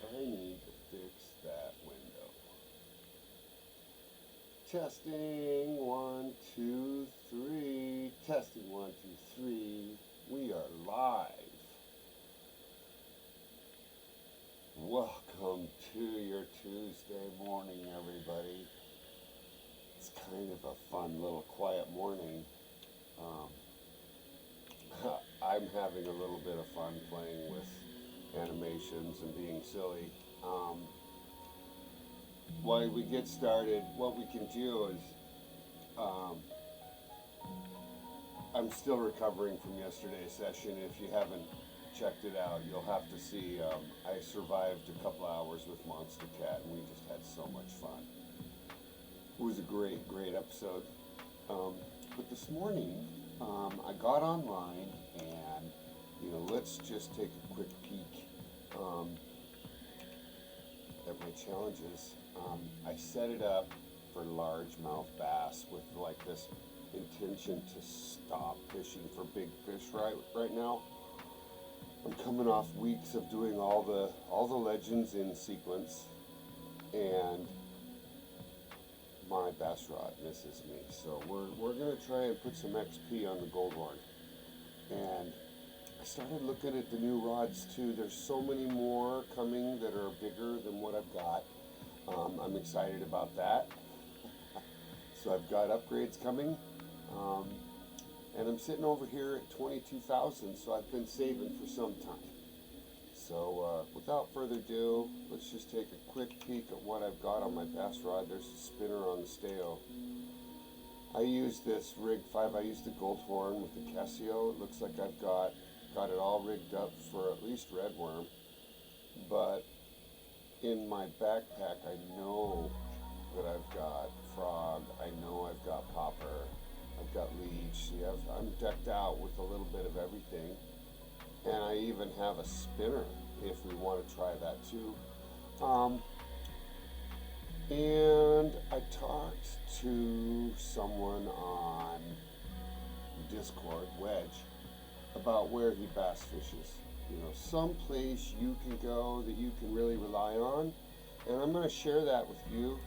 I need to fix that window. Testing, 1, 2, 3. Testing, 1, 2, 3. We are live. Welcome to your Tuesday morning, everybody. It's kind of a fun little quiet morning. I'm having a little bit of fun playing with animations and being silly. While we get started, what we can do is I'm still recovering from yesterday's session. If you haven't checked it out, you'll have to see. I survived a couple hours with Monster Cat, and we just had so much fun. It was a great episode. But this morning, I got online, and let's just take a quick peek at my challenges. I set it up for largemouth bass with like this intention to stop fishing for big fish right now. I'm coming off weeks of doing all the legends in sequence, and my bass rod misses me. So we're gonna try and put some XP on the Goldhorn. And I started looking at the new rods too. There's so many more coming that are bigger than what I've got. I'm excited about that. So I've got upgrades coming. And I'm sitting over here at 22,000, so I've been saving for some time. So without further ado, let's just take a quick peek at what I've got on my bass rod. There's a spinner on the stale. I use this rig 5. I use the Goldhorn with the Casio. It looks like I've got it all rigged up for at least redworm. But in my backpack, I know that I've got frog. I know I've got popper. I've got leech. See, I'm decked out with a little bit of everything. And I even have a spinner if we want to try that too. And I talked to someone on Discord, Wedge, about where he bass fishes. Some place you can go that you can really rely on. And I'm going to share that with you.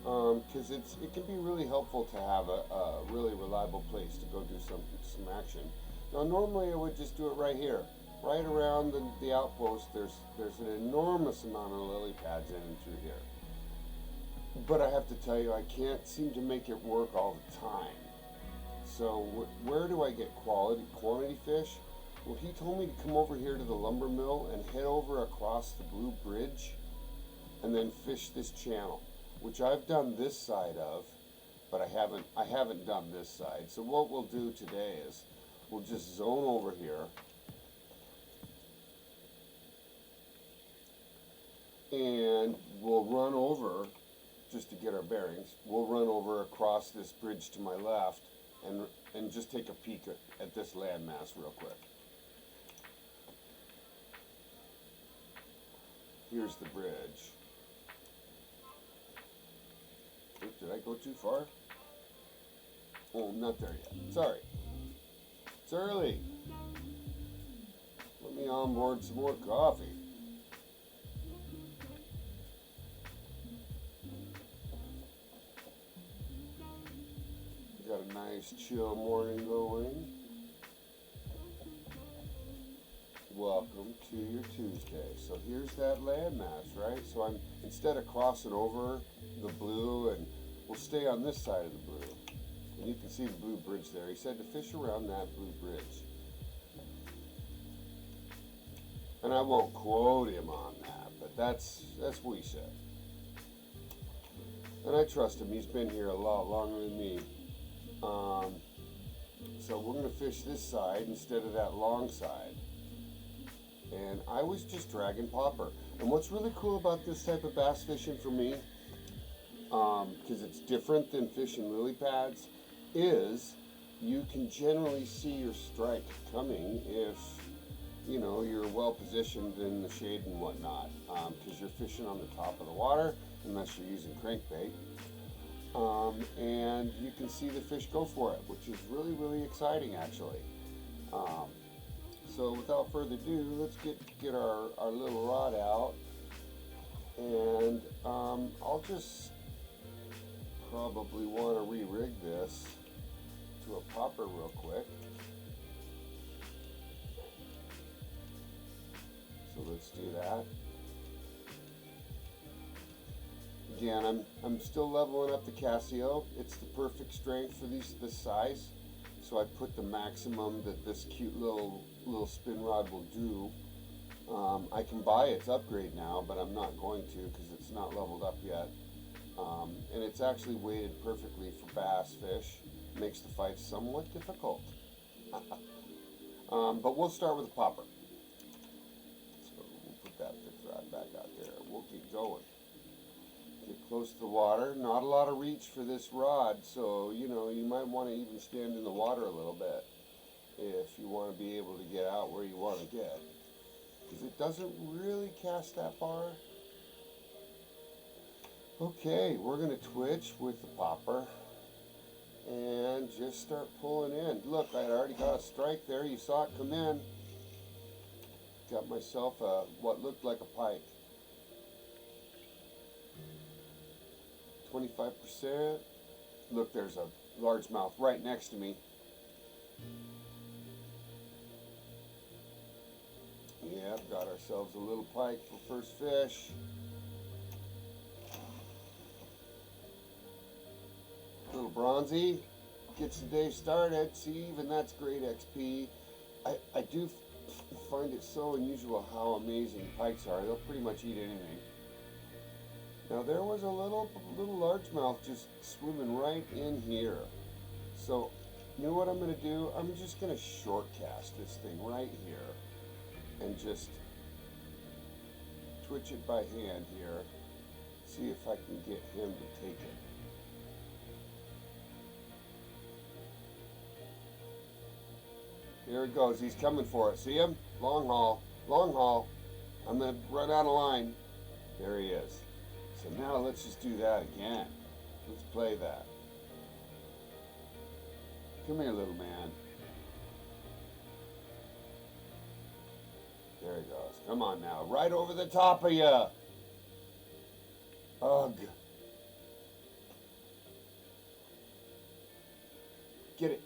Because it can be really helpful to have a really reliable place to go do some action. Now normally I would just do it right here, right around the outpost. There's an enormous amount of lily pads in and through here. But I have to tell you, I can't seem to make it work all the time. So where do I get quantity fish? Well, he told me to come over here to the lumber mill and head over across the Blue Bridge and then fish this channel, which I've done this side of, but I haven't done this side. So what we'll do today is we'll just zone over here and we'll run over, just to get our bearings, we'll run over across this bridge to my left and just take a peek at this landmass real quick. Here's the bridge. Oops, did I go too far? Oh, I'm not there yet. Sorry. It's early. Let me onboard some more coffee. Got a nice chill morning going. Welcome to your Tuesday. So here's that landmass, right? So I'm, instead of crossing over the blue, and we'll stay on this side of the blue. And you can see the blue bridge there. He said to fish around that blue bridge. And I won't quote him on that, but that's what he said. And I trust him. He's been here a lot longer than me. So we're going to fish this side instead of that long side. And I was just dragging popper. And what's really cool about this type of bass fishing for me, because it's different than fishing lily pads, is you can generally see your strike coming if you're well positioned in the shade and whatnot, because you're fishing on the top of the water unless you're using crankbait. And you can see the fish go for it, which is really exciting actually. So without further ado, let's get our little rod out, and I'll just probably want to re-rig this to a popper real quick. So let's do that. Again, I'm still leveling up the Casio. It's the perfect strength for this size. So I put the maximum that this cute little spin rod will do. I can buy its upgrade now, but I'm not going to because it's not leveled up yet. And it's actually weighted perfectly for bass fish. Makes the fight somewhat difficult. But we'll start with a popper. So we'll put that fixed rod back out there. We'll keep going. Get close to the water. Not a lot of reach for this rod, so you might want to even stand in the water a little bit if you want to be able to get out where you want to get, because it doesn't really cast that far. Okay, we're going to twitch with the popper and just start pulling in. Look, I already got a strike there. You saw it come in. Got myself what looked like a pike. 25%. Look, there's a largemouth right next to me. Yep, got ourselves a little pike for first fish. Little bronzy. Gets the day started. See, even that's great XP. I do find it so unusual how amazing pikes are. They'll pretty much eat anything. Now there was a little largemouth just swimming right in here. So you know what I'm going to do? I'm just going to short cast this thing right here and just twitch it by hand here. See if I can get him to take it. Here he goes. He's coming for it. See him? Long haul. Long haul. I'm going to run out of line. There he is. So now let's just do that again. Let's play that. Come here, little man. There he goes. Come on now. Right over the top of you. Ugh. Get it.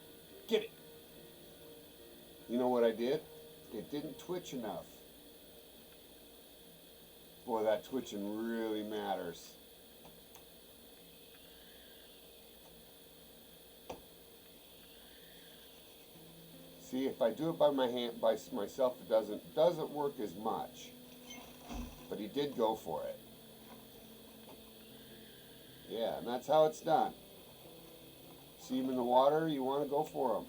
Get it. You know what I did? It didn't twitch enough. Boy, that twitching really matters. See, if I do it by my hand, by myself, it doesn't work as much. But he did go for it. Yeah, and that's how it's done. See him in the water, you want to go for him.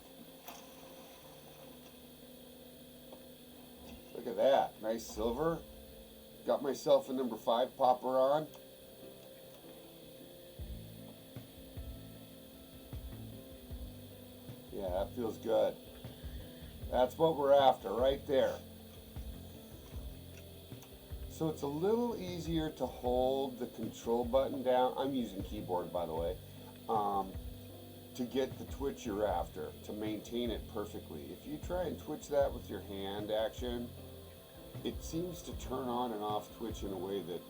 Look at that, nice silver. Got myself a number 5 popper on. Yeah, that feels good. That's what we're after right there. So it's a little easier to hold the control button down. I'm using keyboard, by the way, to get the twitch you're after, to maintain it perfectly. If you try and twitch that with your hand action, it seems to turn on and off twitch in a way that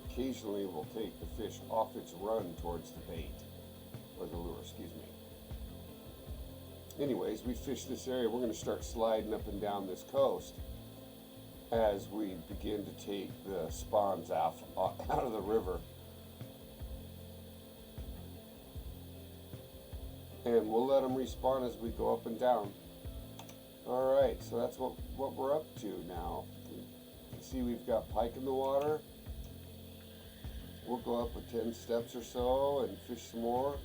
occasionally will take the fish off its run towards the bait, or the lure, excuse me. Anyways, we fished this area. We're going to start sliding up and down this coast as we begin to take the spawns out of the river. And we'll let them respawn as we go up and down. Alright, so that's what we're up to now. You can see we've got pike in the water. We'll go up with 10 steps or so and fish some more.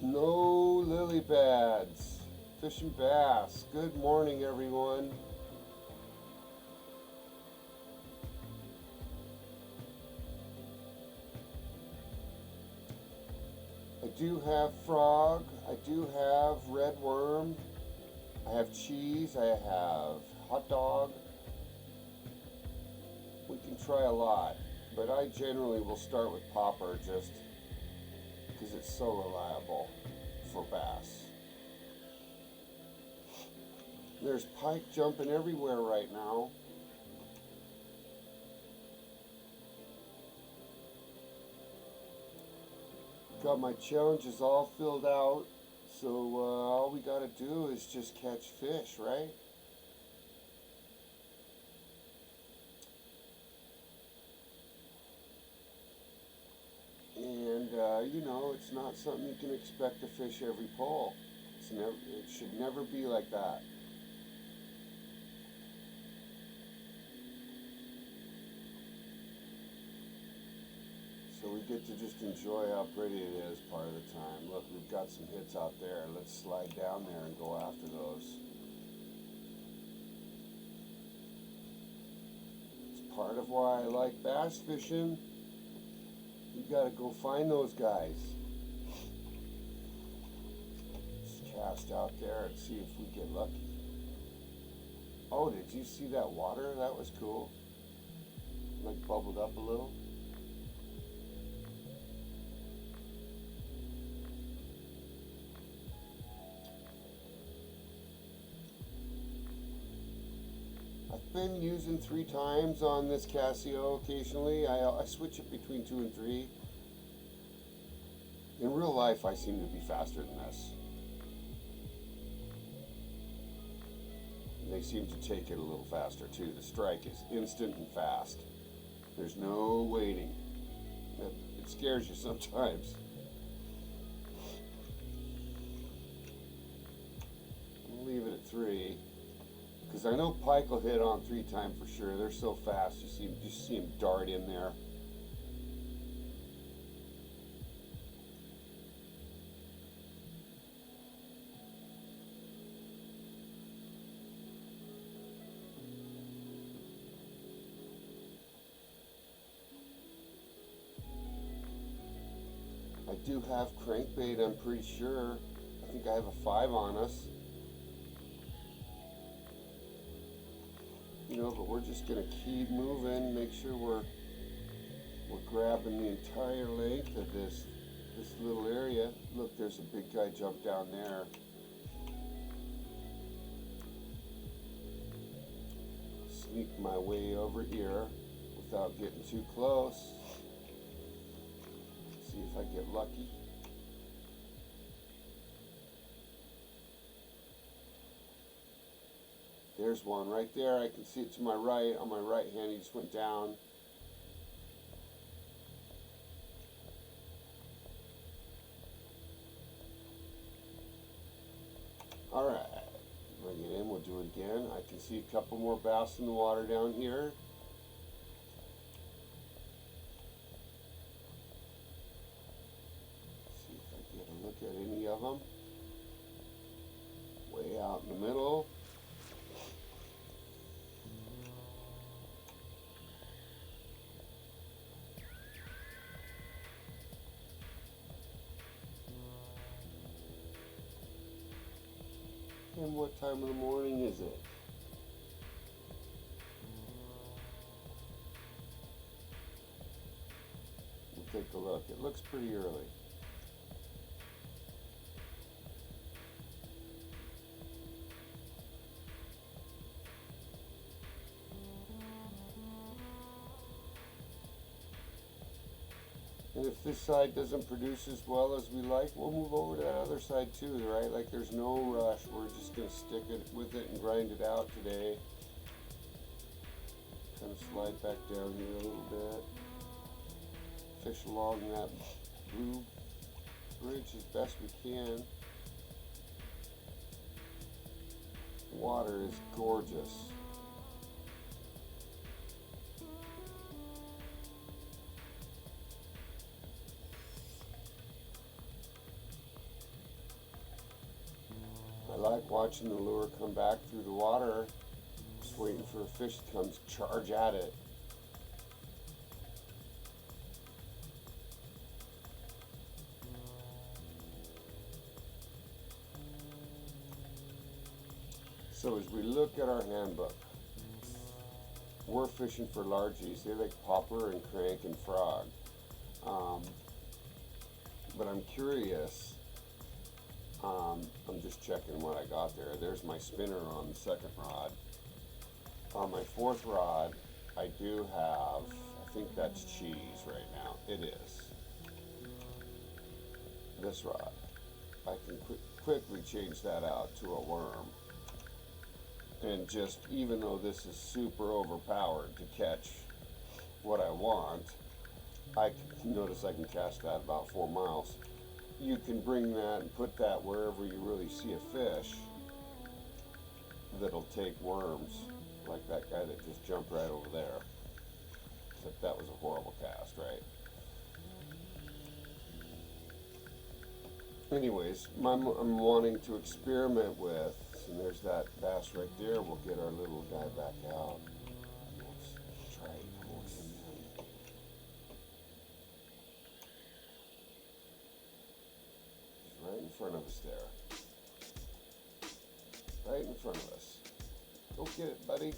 No lily pads. Fishing bass. Good morning, everyone. I do have frog. I do have red worm. I have cheese. I have hot dog. We can try a lot, but I generally will start with popper just because it's so reliable for bass. There's pike jumping everywhere right now. Got my challenges all filled out, so all we gotta do is just catch fish, right? And you know, it's not something you can expect to fish every pull. It should never be like that. So we get to just enjoy how pretty it is part of the time. Look, we've got some hits out there. Let's slide down there and go after those. It's part of why I like bass fishing. You gotta go find those guys. Just cast out there and see if we get lucky. Oh, did you see that water? That was cool. Like bubbled up a little. I've been using 3 times on this Casio occasionally. I switch it between 2 and 3. In real life, I seem to be faster than this. And they seem to take it a little faster too. The strike is instant and fast. There's no waiting. It scares you sometimes. I'll leave it at 3. Because I know pike will hit on 3 times for sure. They're so fast, you just see them dart in there. I do have crankbait, I'm pretty sure. I think I have a 5 on us. You know, but we're just gonna keep moving, make sure we're grabbing the entire length of this little area. Look, there's a big guy jump down there. Sneak my way over here without getting too close. See if I get lucky. There's one right there. I can see it to my right. On my right hand, he just went down. All right, bring it in. We'll do it again. I can see a couple more bass in the water down here. See if I get a look at any of them. Way out in the middle. And what time of the morning is it? We'll take a look. It looks pretty early. And if this side doesn't produce as well as we like, we'll move over to that other side too, right? Like there's no rush. We're just gonna stick it with it and grind it out today. Kind of slide back down here a little bit. Fish along that blue bridge as best we can. The water is gorgeous. I like watching the lure come back through the water, just waiting for a fish to come charge at it. So as we look at our handbook, we're fishing for largies. They like popper and crank and frog. but I'm curious. I'm just checking what I got there. There's my spinner on the second rod. On my fourth rod, I do have, I think that's cheese right now. It is. This rod. I can quickly change that out to a worm. And just, even though this is super overpowered to catch what I want, I can notice I can cast that about 4 miles. You can bring that and put that wherever you really see a fish that'll take worms, like that guy that just jumped right over there. Except that was a horrible cast, right? Anyways, I'm wanting to experiment with, and there's that bass right there. We'll get our little guy back out. Let's try and hold him in. He's right in front of us there. Right in front of us. Go get it, buddy.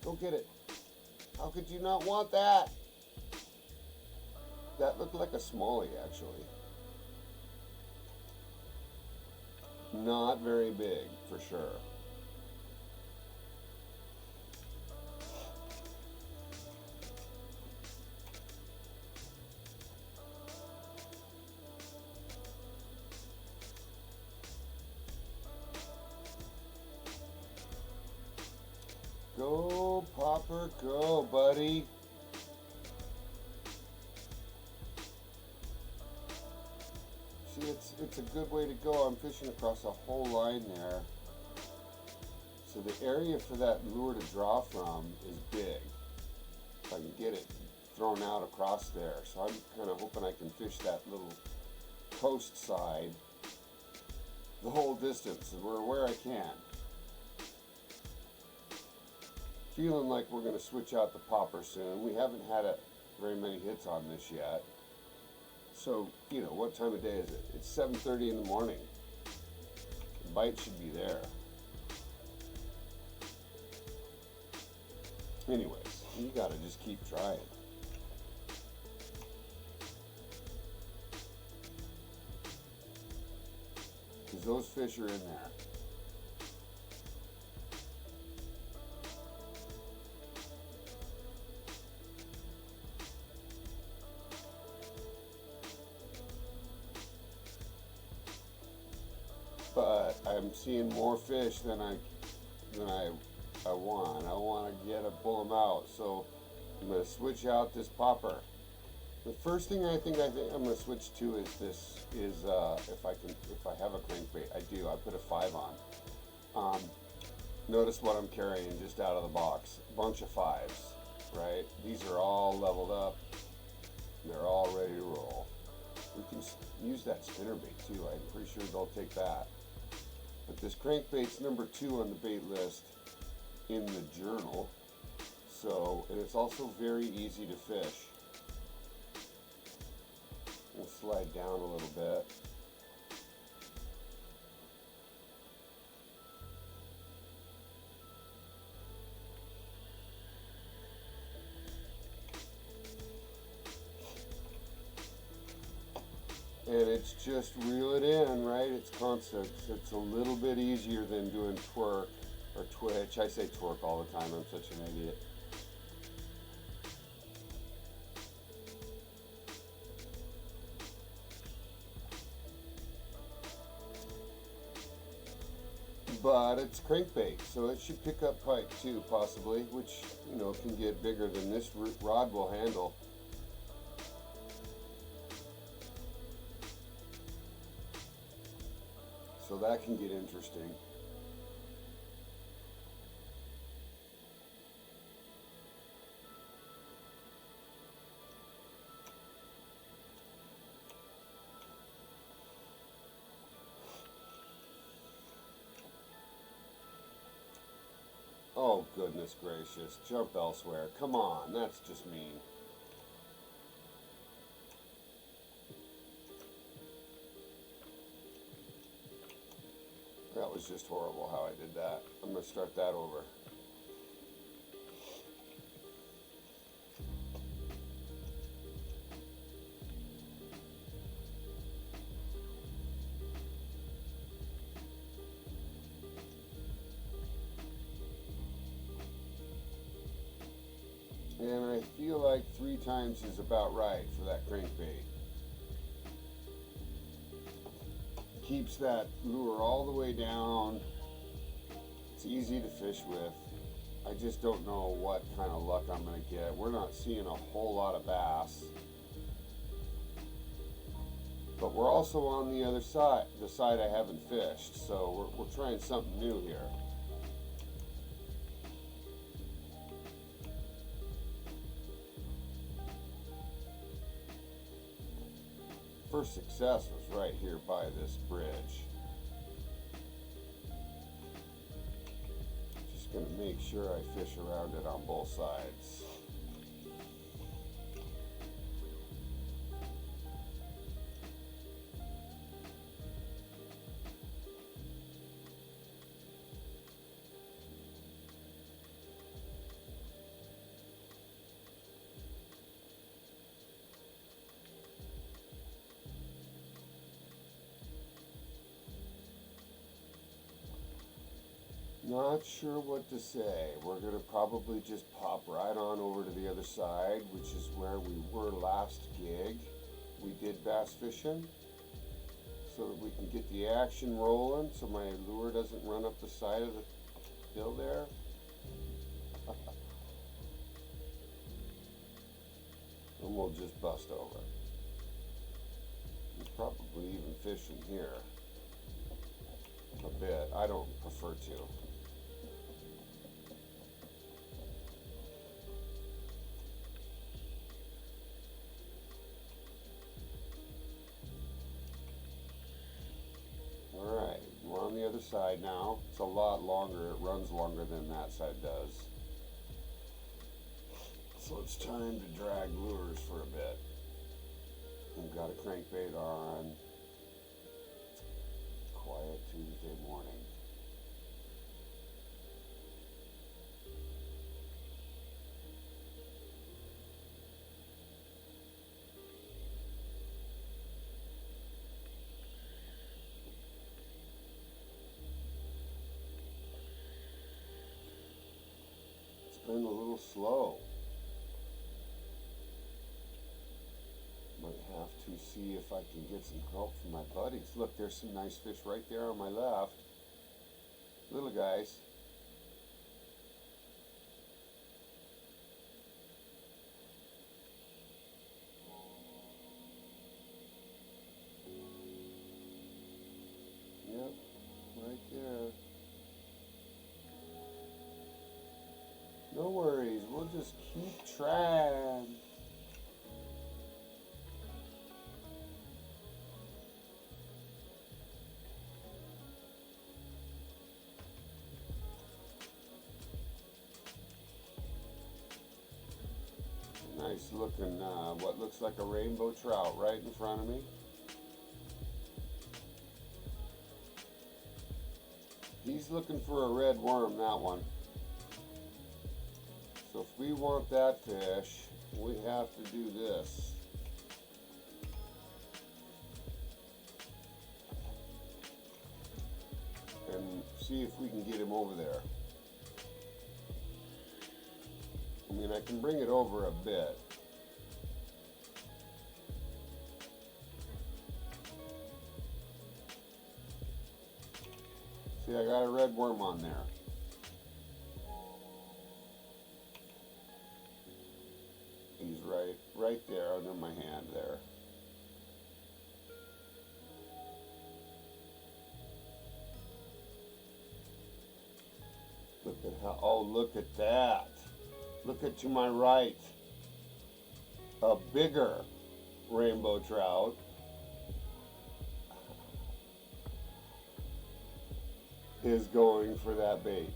Go get it. How could you not want that? That looked like a smallie, actually. Not very big, for sure. Go, Popper, go, buddy. See, it's a good way to go. I'm fishing across a whole line there. So the area for that lure to draw from is big. If I can get it thrown out across there. So I'm kind of hoping I can fish that little coast side the whole distance where I can. Feeling like we're going to switch out the popper soon. We haven't had very many hits on this yet. So, you know, what time of day is it? It's 7:30 in the morning. The bite should be there. Anyways, you gotta just keep trying. Because those fish are in there. But I'm seeing more fish than I want. I want to pull them out. So I'm going to switch out this popper. The first thing I think I'm going to switch to is this. If I have a crankbait, I do. I put a 5 on. Notice what I'm carrying just out of the box. A bunch of 5s, right? These are all leveled up. They're all ready to roll. We can use that spinnerbait too. I'm pretty sure they'll take that. But this crankbait's number 2 on the bait list in the journal. So, and it's also very easy to fish. We'll slide down a little bit. And it's just reel it in, right? It's constant. It's a little bit easier than doing twerk or twitch. I say twerk all the time. I'm such an idiot. But it's crankbait, so it should pick up pike too, possibly, which, you know, can get bigger than this rod will handle. So that can get interesting. Oh, goodness gracious. Jump elsewhere. Come on, that's just mean. That was just horrible how I did that. I'm going to start that over. I feel like 3 times is about right for that crankbait. Keeps that lure all the way down. It's easy to fish with. I just don't know what kind of luck I'm going to get. We're not seeing a whole lot of bass. But we're also on the other side, the side I haven't fished. So we're trying something new here. First success was right here by this bridge. Just going to make sure I fish around it on both sides. Not sure what to say. We're going to probably just pop right on over to the other side, which is where we were last gig. We did bass fishing so that we can get the action rolling so my lure doesn't run up the side of the hill there. And we'll just bust over. There's probably even fish in here a bit. I don't prefer to. Alright, we're on the other side now. It's a lot longer, it runs longer than that side does. So it's time to drag lures for a bit. We've got a crankbait on. Quiet Tuesday morning. Been a little slow. Might have to see if I can get some help from my buddies. Look, there's some nice fish right there on my left. Little guys. Yep, right there. No worries, we'll just keep trying. Nice looking, what looks like a rainbow trout right in front of me. He's looking for a red worm, that one. So if we want that fish, we have to do this. And see if we can get him over there. I mean, I can bring it over a bit. See, I got a red worm on there. He's right there under my hand there. Look at how, oh, look at that. Look at to my right. A bigger rainbow trout. Is going for that bait.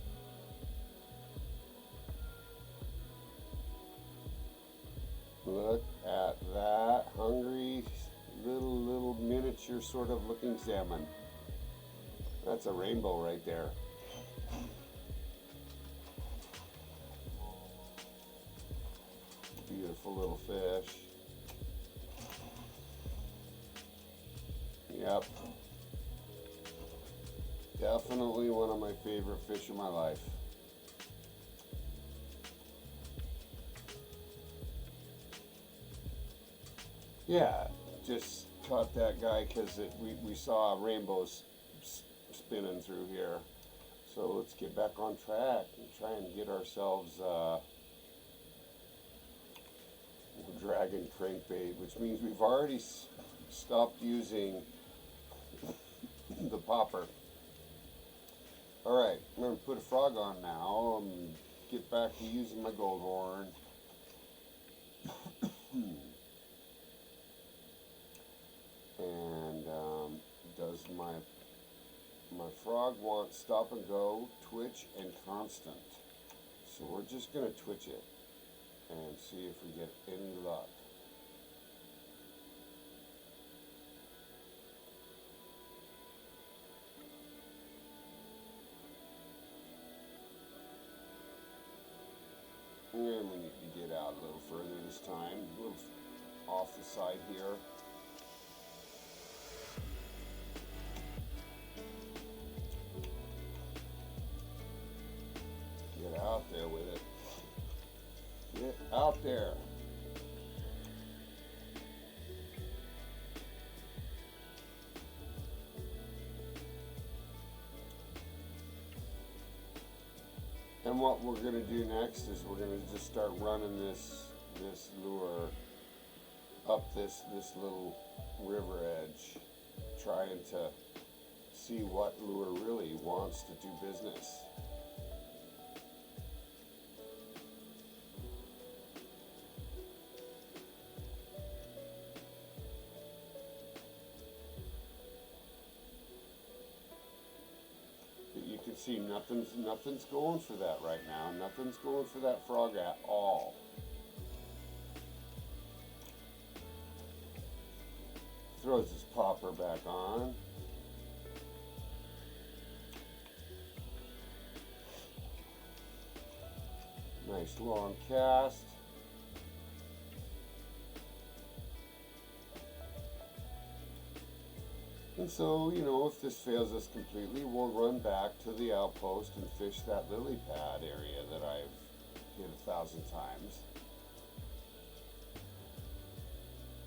Look at that hungry little miniature sort of looking salmon. That's a rainbow right there. Beautiful little fish. Yep. Definitely one of my favorite fish in my life. Yeah, just caught that guy because we saw rainbows spinning through here. So let's get back on track and try and get ourselves dragon crankbait, which means we've already stopped using the popper. Alright, I'm going to put a frog on now and get back to using my gold horn. And does my frog want stop and go, twitch, and constant? So we're just going to twitch it and see if we get any luck. And we need to get out a little further this time, a little off the side here. Get out there with it. Get out there. And what we're going to do next is we're going to just start running this lure up this little river edge, trying to see what lure really wants to do business. You can see nothing's going for that right now. Nothing's going for that frog at all. Throws his popper back on. Nice long cast. And so, you know, if this fails us completely, we'll run back to the outpost and fish that lily pad area that I've hit 1,000 times.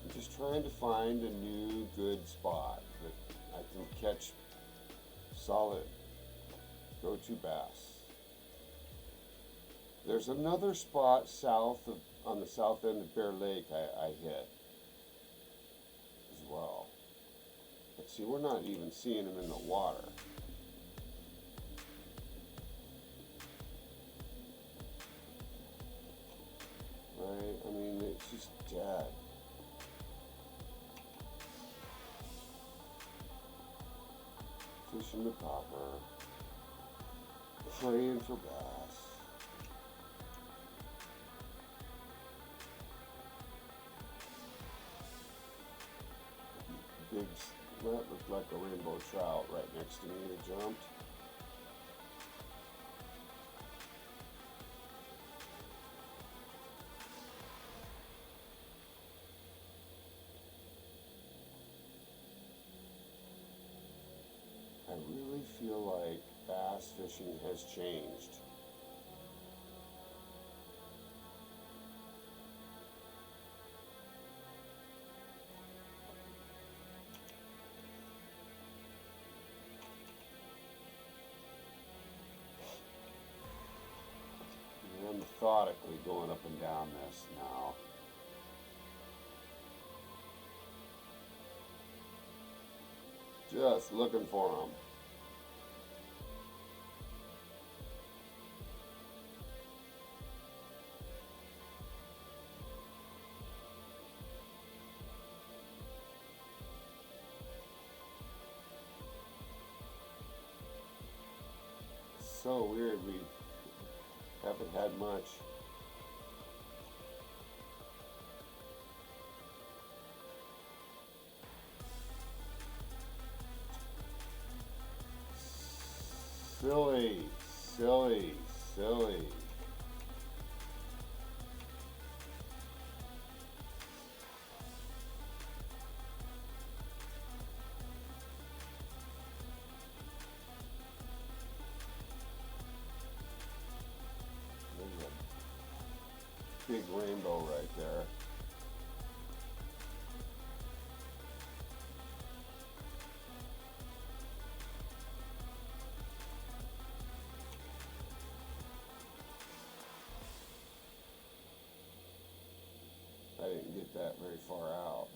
I'm just trying to find a new good spot that I can catch solid go-to bass. There's another spot on the south end of Bear Lake I hit as well. But see, we're not even seeing them in the water. Right? I mean, it's just dead. Fishing the popper. Praying for bass. That looked like a rainbow trout right next to me that jumped. I really feel like bass fishing has changed. I'm methodically going up and down this now. Just looking for them. So weird, we haven't had much. Silly, silly, silly. Big rainbow right there. very far out.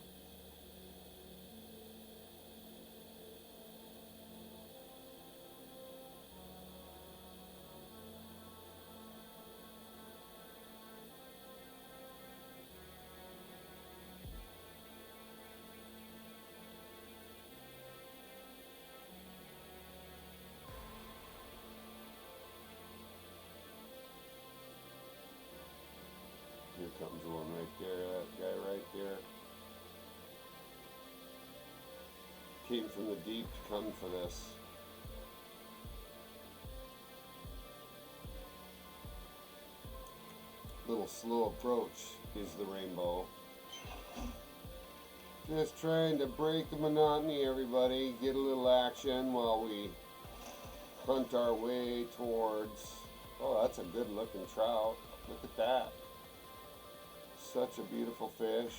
Here comes one right there, that guy right there. Came from the deep to come for this. Little slow approach is the rainbow. Just trying to break the monotony, everybody. Get a little action while we hunt our way towards... Oh, that's a good looking trout. Look at that. Such a beautiful fish.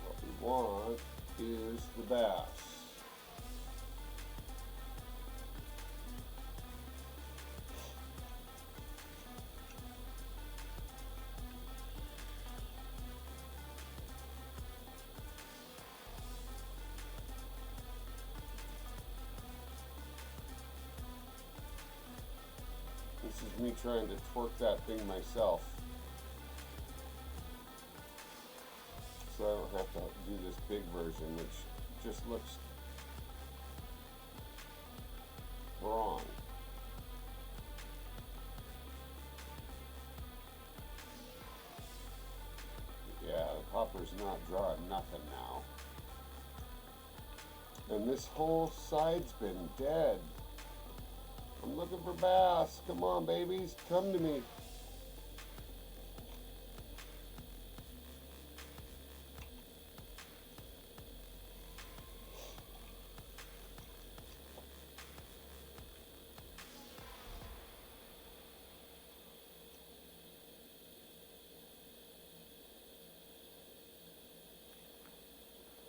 What we want is the bass. This is me trying to twerk that thing myself, so I don't have to do this big version, which just looks wrong. Yeah, the popper's not drawing nothing now. And this whole side's been dead. I'm looking for bass. Come on, babies. Come to me.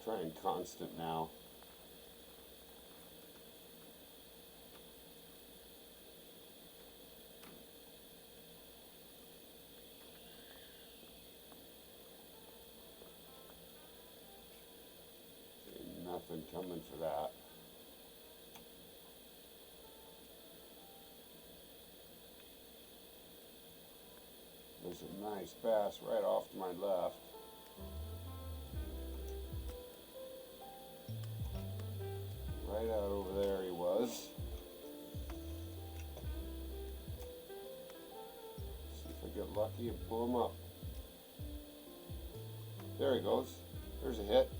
Trying constant now. Nothing coming for that. There's a nice bass right off to my left. Right out over there he was. See if I get lucky and pull him up. There he goes. There's a hit.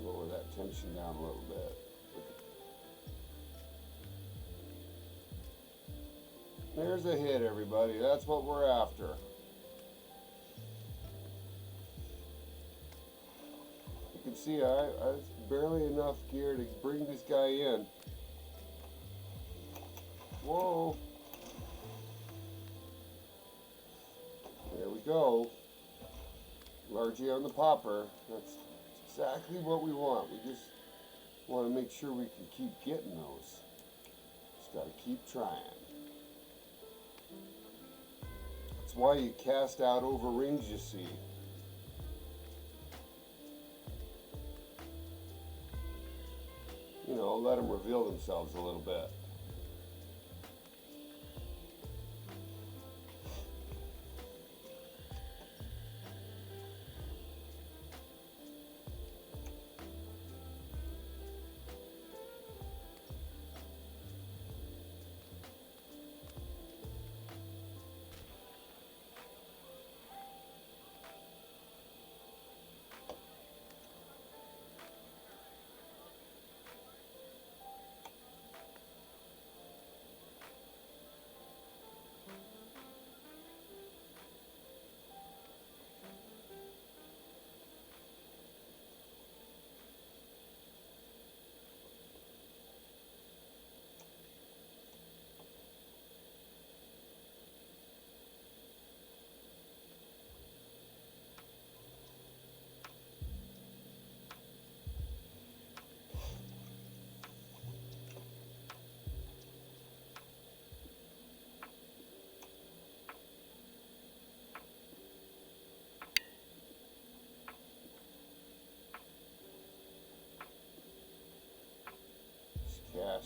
Lower that tension down a little bit. There's a hit, everybody. That's what we're after. You can see I barely enough gear to bring this guy in. Whoa. There we go. Largely on the popper. That's exactly what we want. We just want to make sure we can keep getting those. Just got to keep trying. That's why you cast out over rings, you see. You know, let them reveal themselves a little bit.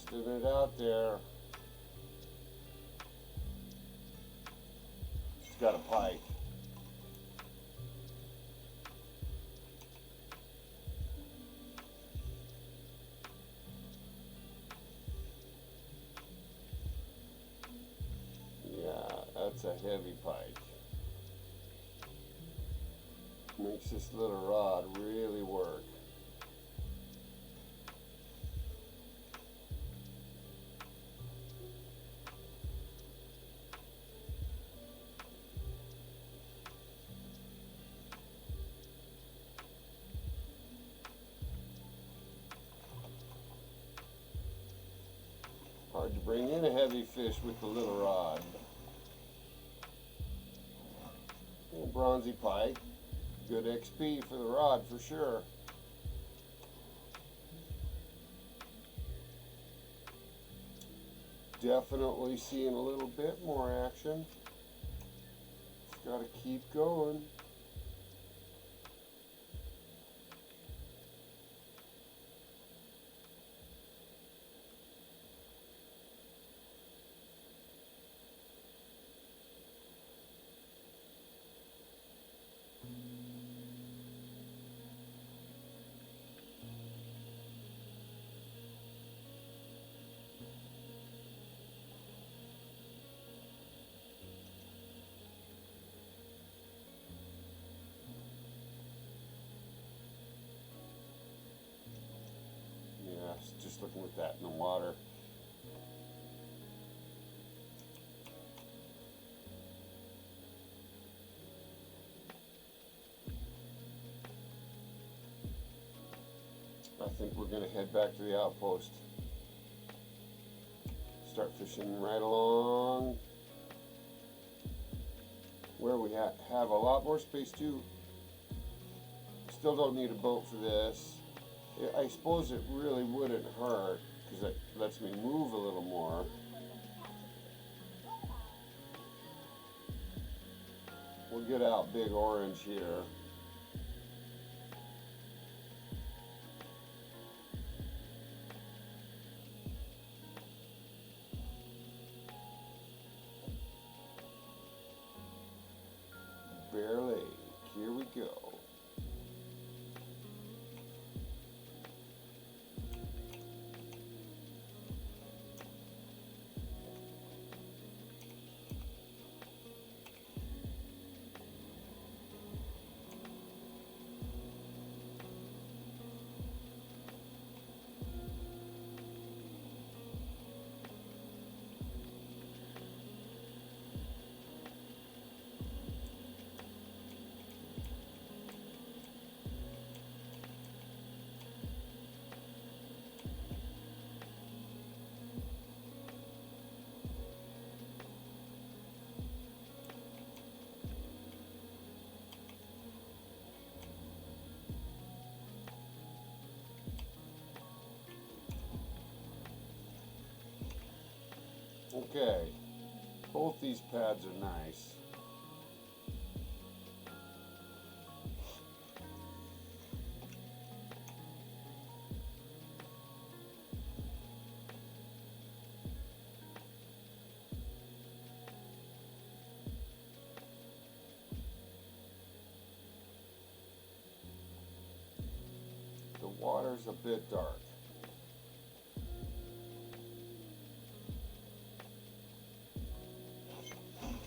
Testing it out there. It's got a pike. Yeah, that's a heavy pike. Makes this little rod really work. Hard to bring in a heavy fish with the little rod. Little bronzy pike. Good XP for the rod for sure. Definitely seeing a little bit more action. Just gotta keep going. Yeah, just looking at that in the water. I think we're going to head back to the outpost. Start fishing right along where we have a lot more space too. Still don't need a boat for this. I suppose it really wouldn't hurt because it lets me move a little more. We'll get out Big Orange here. Bear Lake, here we go. Okay, both these pads are nice. The water's a bit dark.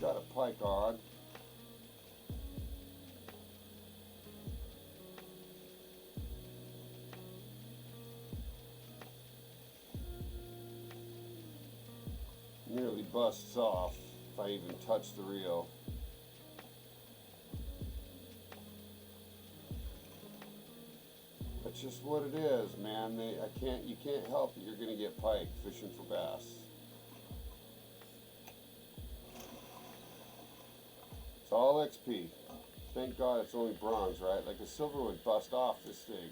Got a pike on. Nearly busts off if I even touch the reel. That's just what it is, man. You can't help it. You're gonna get pike fishing for bass. It's all XP. Thank God it's only bronze, right? Like a silver would bust off this thing.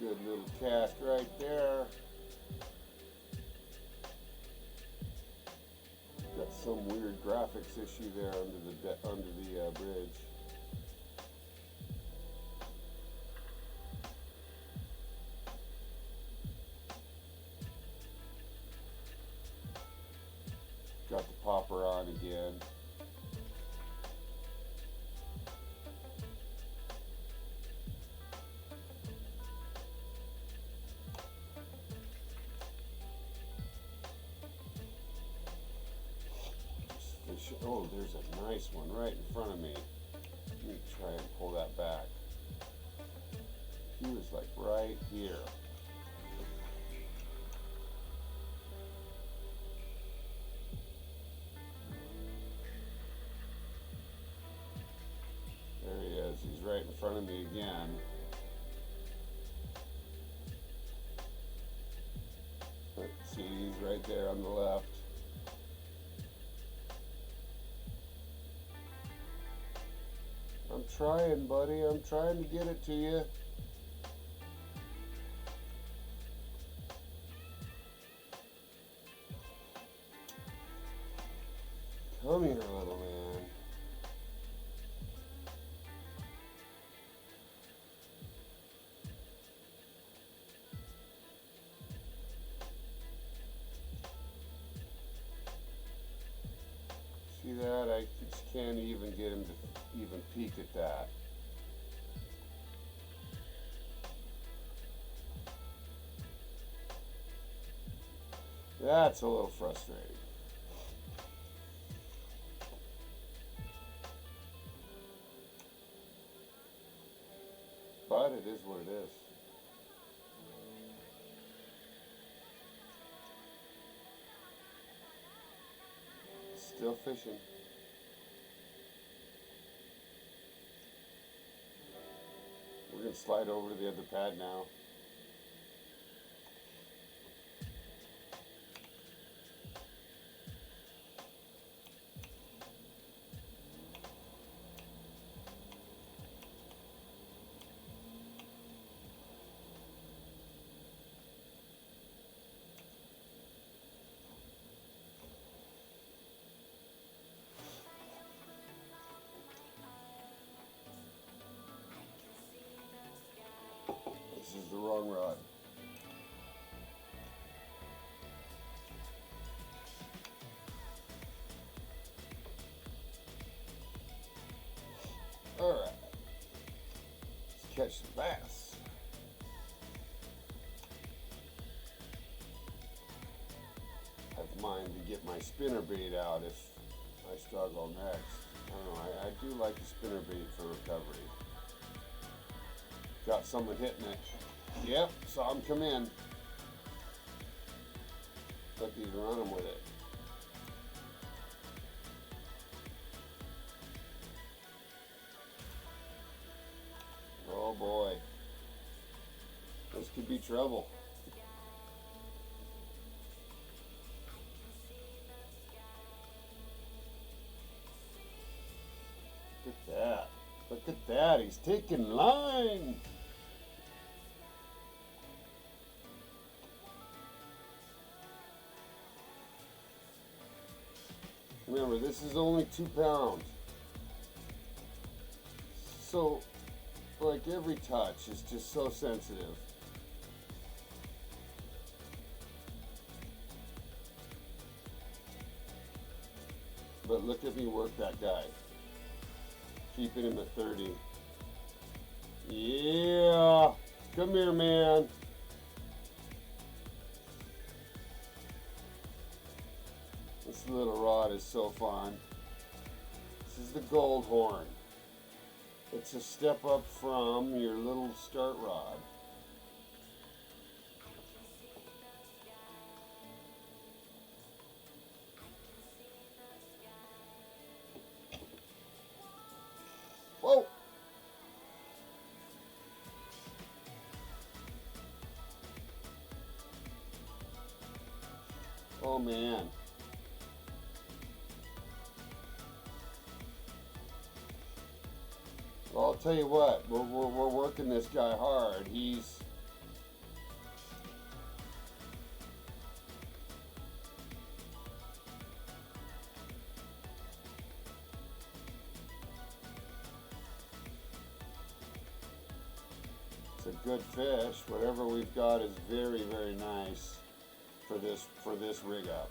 Good little cast right there. Got some weird graphics issue there under the bridge. Got the popper on again. Oh, there's a nice one right in front of me. Let me try and pull that back. He was like right here. There he is. He's right in front of me again. Let's see, he's right there on the left. I'm trying, buddy. I'm trying to get it to you. Come here, little man. See that? I just can't even get him to even peek at that. That's a little frustrating. But it is what it is. Still fishing. We're going to slide over to the other pad now. This is the wrong rod. All right, let's catch the bass. I have mind to get my spinner bait out if I struggle next. I don't know, I do like the spinner bait for recovery. Got someone hitting it. Yep, saw him come in. But he's running with it. Oh boy. This could be trouble. Look at that. Look at that. He's taking line. Remember, this is only 2 pounds. So, like every touch is just so sensitive. But look at me work that guy. Keeping him at 30. Yeah, come here, man. This little rod is so fun. This is the gold horn. It's a step up from your little start rod. Whoa! Oh man. Well, I'll tell you what, we're working this guy hard. He's It's a good fish. Whatever we've got is very, very nice for this rig up.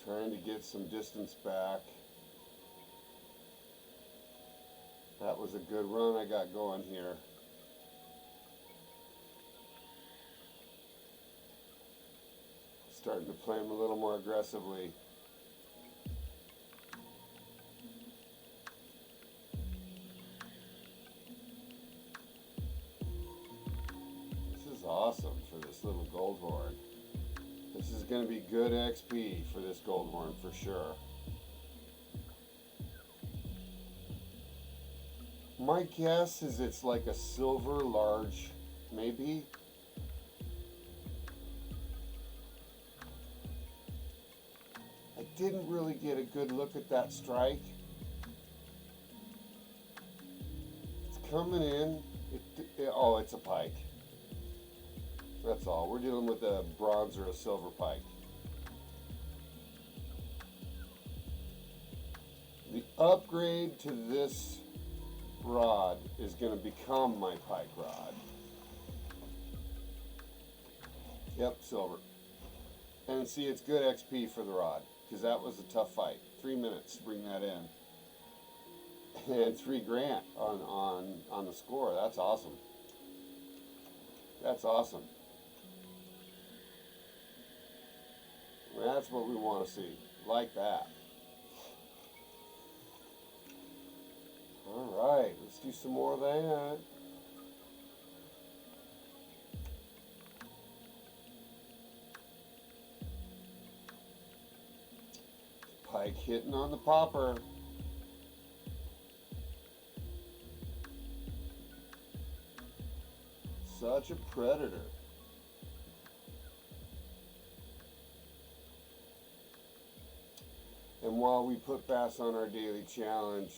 Trying to get some distance back. That was a good run I got going here. Starting to play him a little more aggressively. This is awesome for this little goldhorn. This is going to be good XP for this goldhorn for sure. My guess is it's like a silver large, maybe. I didn't really get a good look at that strike. It's coming in. Oh, it's a pike. That's all. We're dealing with a bronze or a silver pike. The upgrade to this rod is going to become my pike rod. Yep, silver. And see, it's good XP for the rod, because that was a tough fight. 3 minutes to bring that in. And $3,000 on the score. That's awesome. That's awesome. That's what we want to see. Like that. Alright, let's do some more of that. Pike hitting on the popper. Such a predator. And while we put bass on our daily challenge,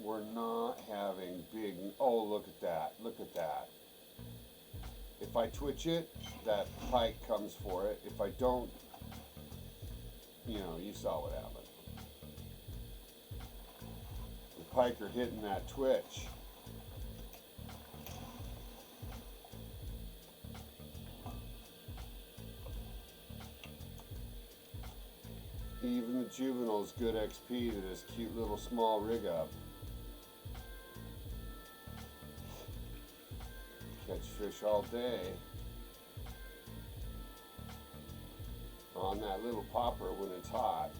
we're not having big, oh, look at that, look at that. If I twitch it, that pike comes for it. If I don't, you know, you saw what happened. The pike are hitting that twitch. Even the juvenile's good XP to this cute little small rig up. Catch fish all day on that little popper when it's hot.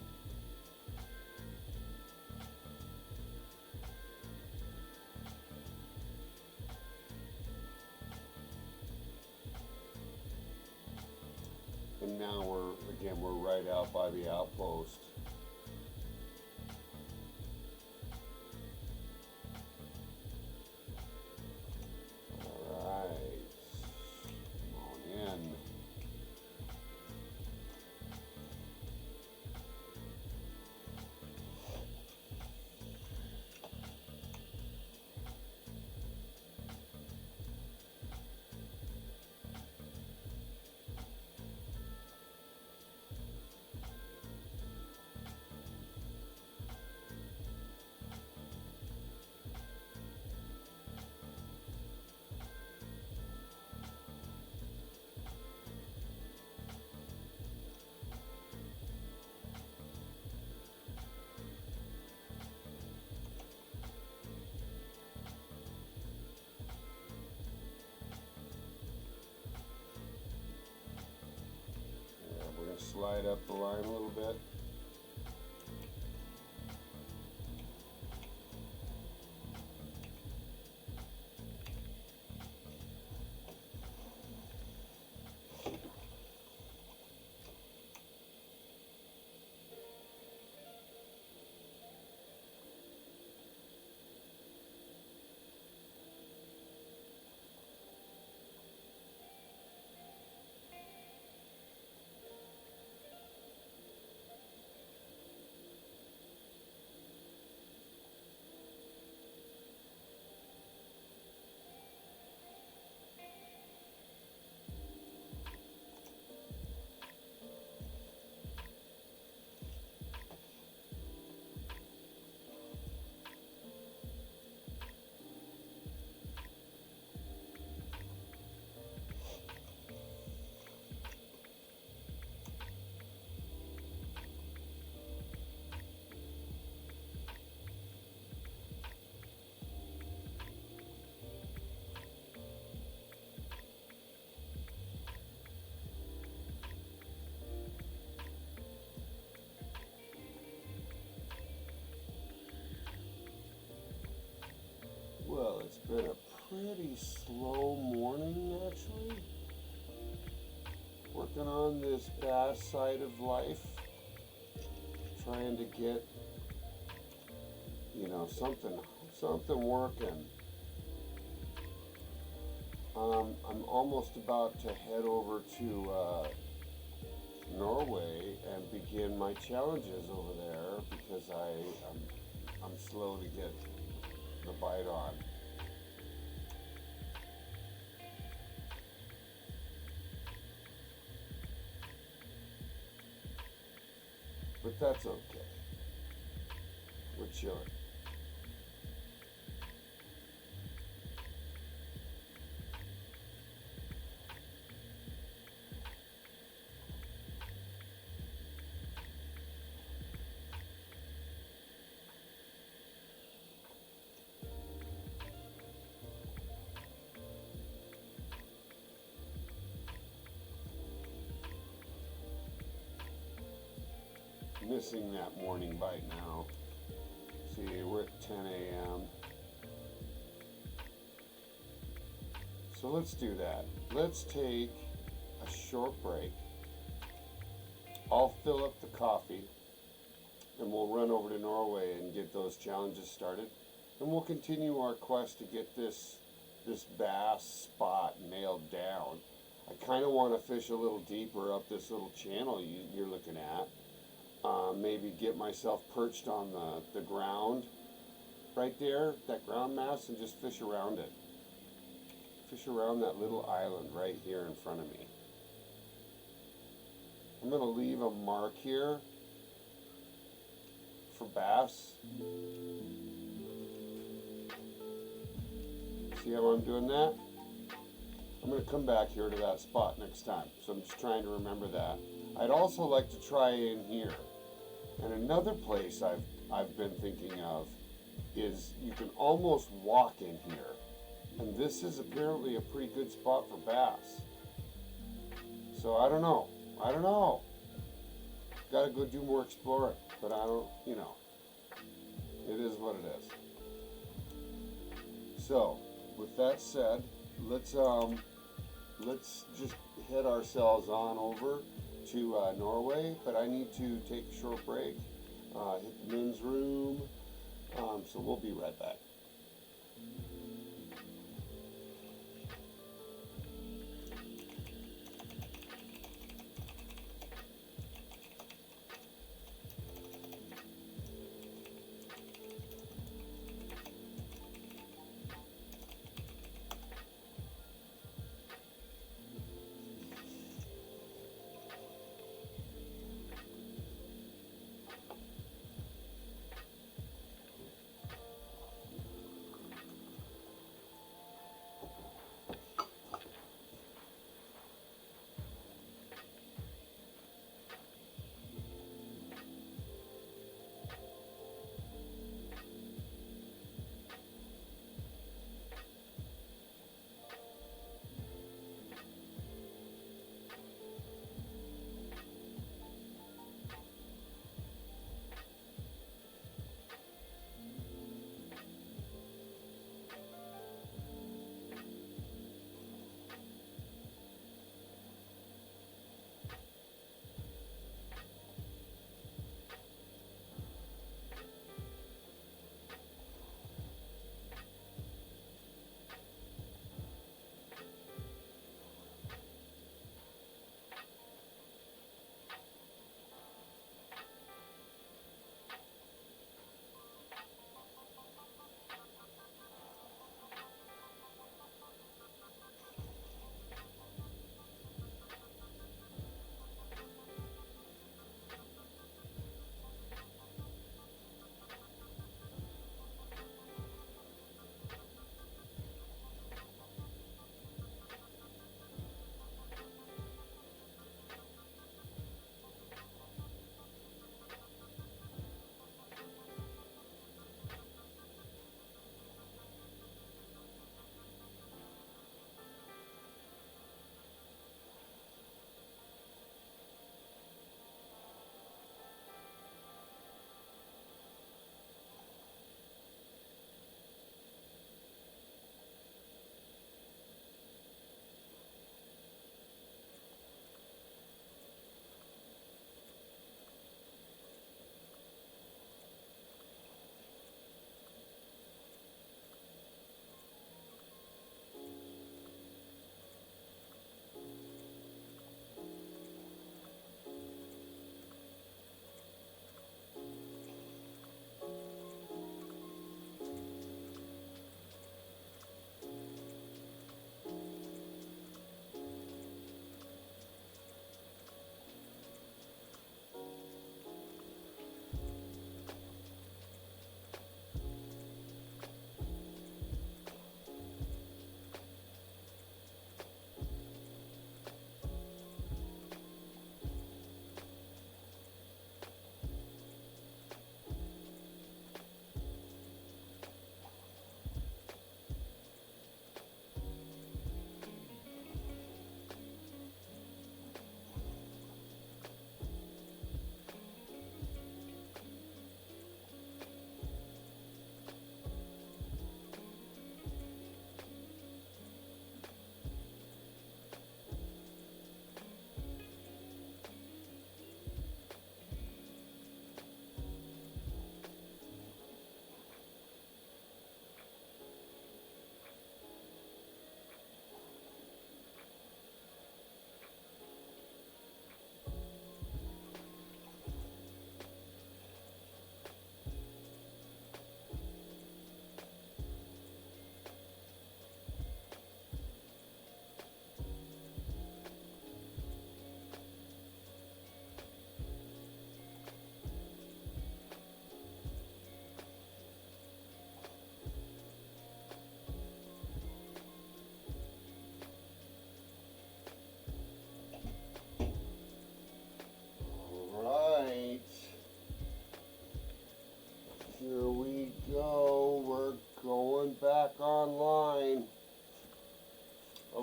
And now we're right out by the outpost. All right, come on in. Slide up the line a little bit. pretty slow morning actually. Working on this bass side of life. Trying to get, something working. I'm almost about to head over to Norway and begin my challenges over there because I'm slow to get the bite on. But that's okay. We're chilling. Missing that morning bite now. See, we're at 10 a.m. So let's do that. Let's take a short break. I'll fill up the coffee and we'll run over to Norway and get those challenges started. And we'll continue our quest to get this bass spot nailed down. I kind of want to fish a little deeper up this little channel you're looking at. Maybe get myself perched on the ground right there, that ground mass, and just fish around it. Fish around that little island right here in front of me. I'm going to leave a mark here for bass. See how I'm doing that? I'm going to come back here to that spot next time. So I'm just trying to remember that. I'd also like to try in here. And another place I've been thinking of is you can almost walk in here. And this is apparently a pretty good spot for bass. So I don't know. Gotta go do more exploring. But I don't, it is what it is. So, with that said, let's just head ourselves on over to Norway, but I need to take a short break, hit the men's room, so we'll be right back.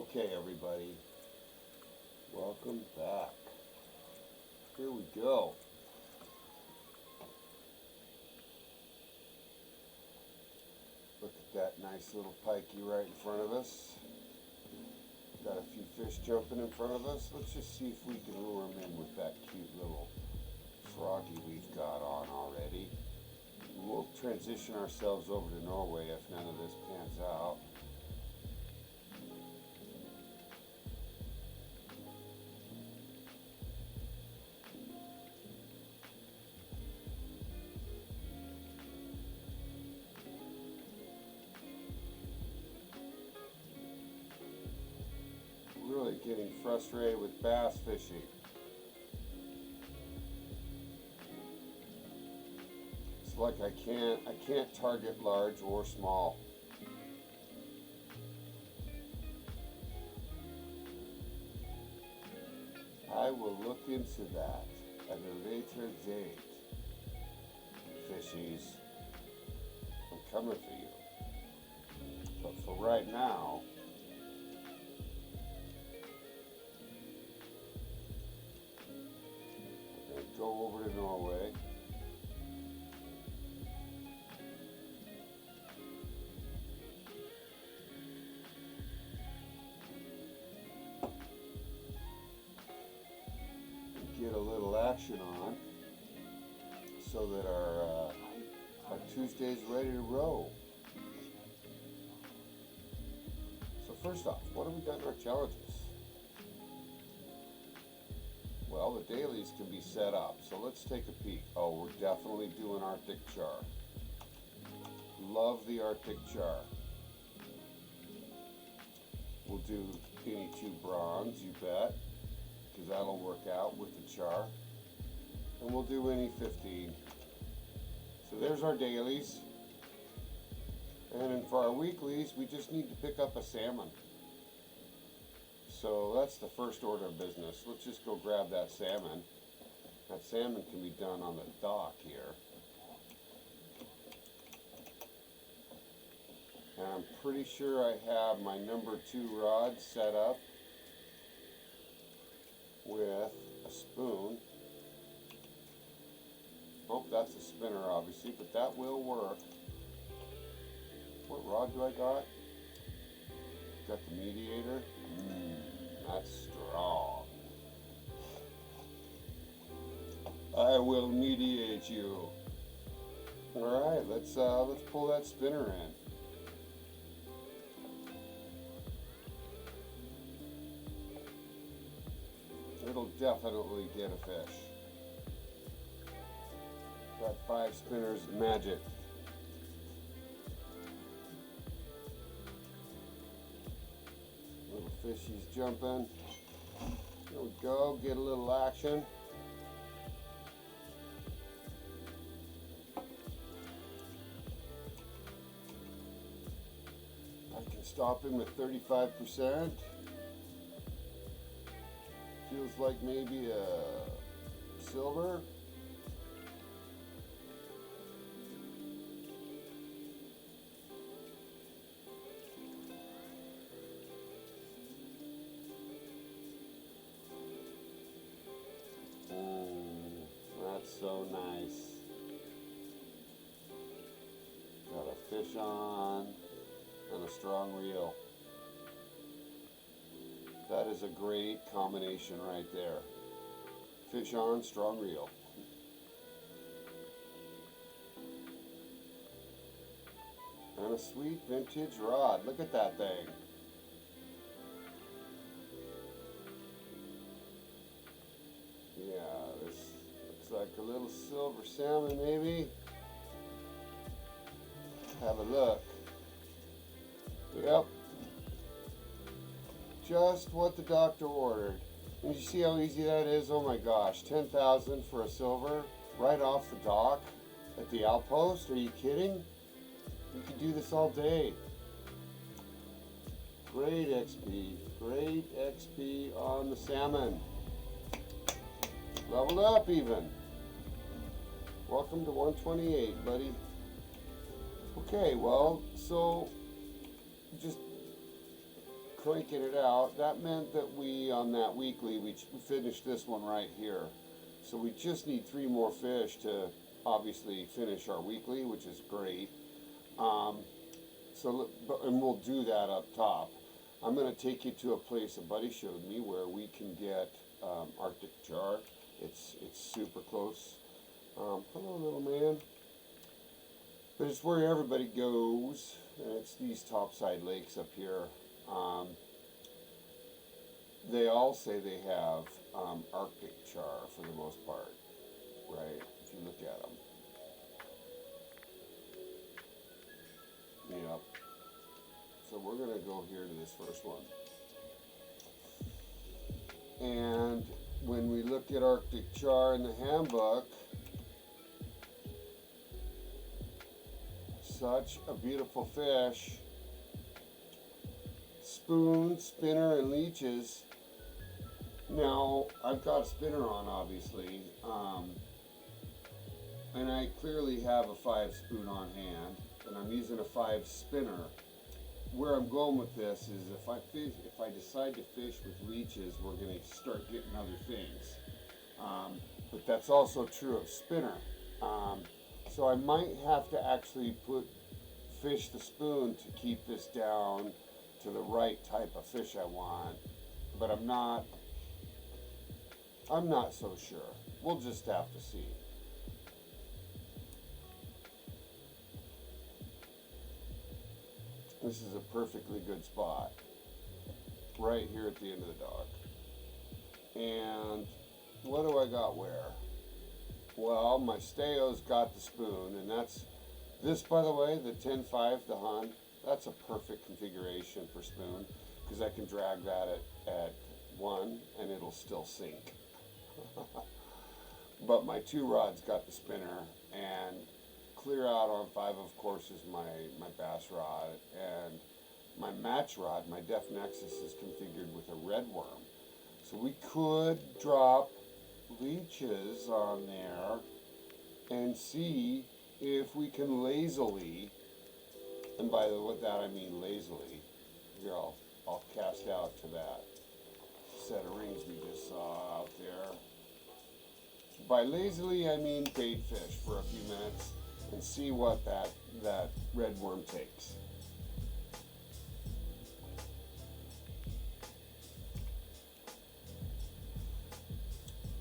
Okay, everybody, welcome back. Here we go. Look at that nice little pikey right in front of us. Got a few fish jumping in front of us. Let's just see if we can lure them in with that cute little froggy we've got on already. We'll transition ourselves over to Norway if none of this pans out. Really getting frustrated with bass fishing. It's like I can't target large or small. I will look into that at a later date. Fishies, I'm coming for you. But for right now, go over to Norway. Get a little action on so that our Tuesday's ready to roll. So first off, what have we done in our challenges? Well, the dailies can be set up, so let's take a peek. Oh, we're definitely doing Arctic char. Love the Arctic char. We'll do any 2 bronze, you bet, because that'll work out with the char. And we'll do any 15. So there's our dailies. And then for our weeklies, we just need to pick up a salmon. So that's the first order of business. Let's just go grab that salmon. That salmon can be done on the dock here. And I'm pretty sure I have my number 2 rod set up with a spoon. Oh, that's a spinner obviously, but that will work. What rod do I got? Got the mediator. That's strong. I will mediate you. All right, let's pull that spinner in. It'll definitely get a fish. That 5 spinners magic. Little fishies jumping. There we go, get a little action. I can stop him at 35%. Feels like maybe a silver. That's so nice. Got a fish on and a strong reel. That is a great combination right there. Fish on, strong reel. And a sweet vintage rod. Look at that thing. Yeah, this looks like a little silver salmon maybe. Have a look. Yep. Just what the doctor ordered. And you see how easy that is? Oh my gosh, 10,000 for a silver right off the dock at the outpost? Are you kidding? You could do this all day. Great XP on the salmon. Leveled up even. Welcome to 128, buddy. Okay, well, so just cranking it out. That meant that we, on that weekly, we finished this one right here. So we just need 3 more fish to obviously finish our weekly, which is great. And we'll do that up top. I'm going to take you to a place a buddy showed me where we can get Arctic char. It's super close. Hello, little man. But it's where everybody goes, and it's these topside lakes up here. They all say they have Arctic char for the most part, right? If you look at them. Yep. So we're going to go here to this first one. And when we look at Arctic char in the handbook, such a beautiful fish. Spoon, spinner, and leeches. Now, I've got a spinner on, obviously, and I clearly have a 5 spoon on hand, and I'm using a 5 spinner. Where I'm going with this is if I decide to fish with leeches, we're going to start getting other things. But that's also true of spinner. So I might have to actually fish the spoon to keep this down to the right type of fish I want, but I'm not so sure. We'll just have to see. This is a perfectly good spot right here at the end of the dock. And what do I got where? Well, my Steo's got the spoon, and that's this, by the way, the 10.5, the Hun. That's a perfect configuration for spoon because I can drag that at 1 and it'll still sink. But my 2 rod's got the spinner, and clear out on 5, of course, is my bass rod, and my match rod, my Def Nexus, is configured with a red worm. So we could drop leeches on there and see if we can lazily, and by that I mean lazily, here I'll cast out to that set of rings we just saw out there. By lazily I mean bait fish for a few minutes and see what that red worm takes.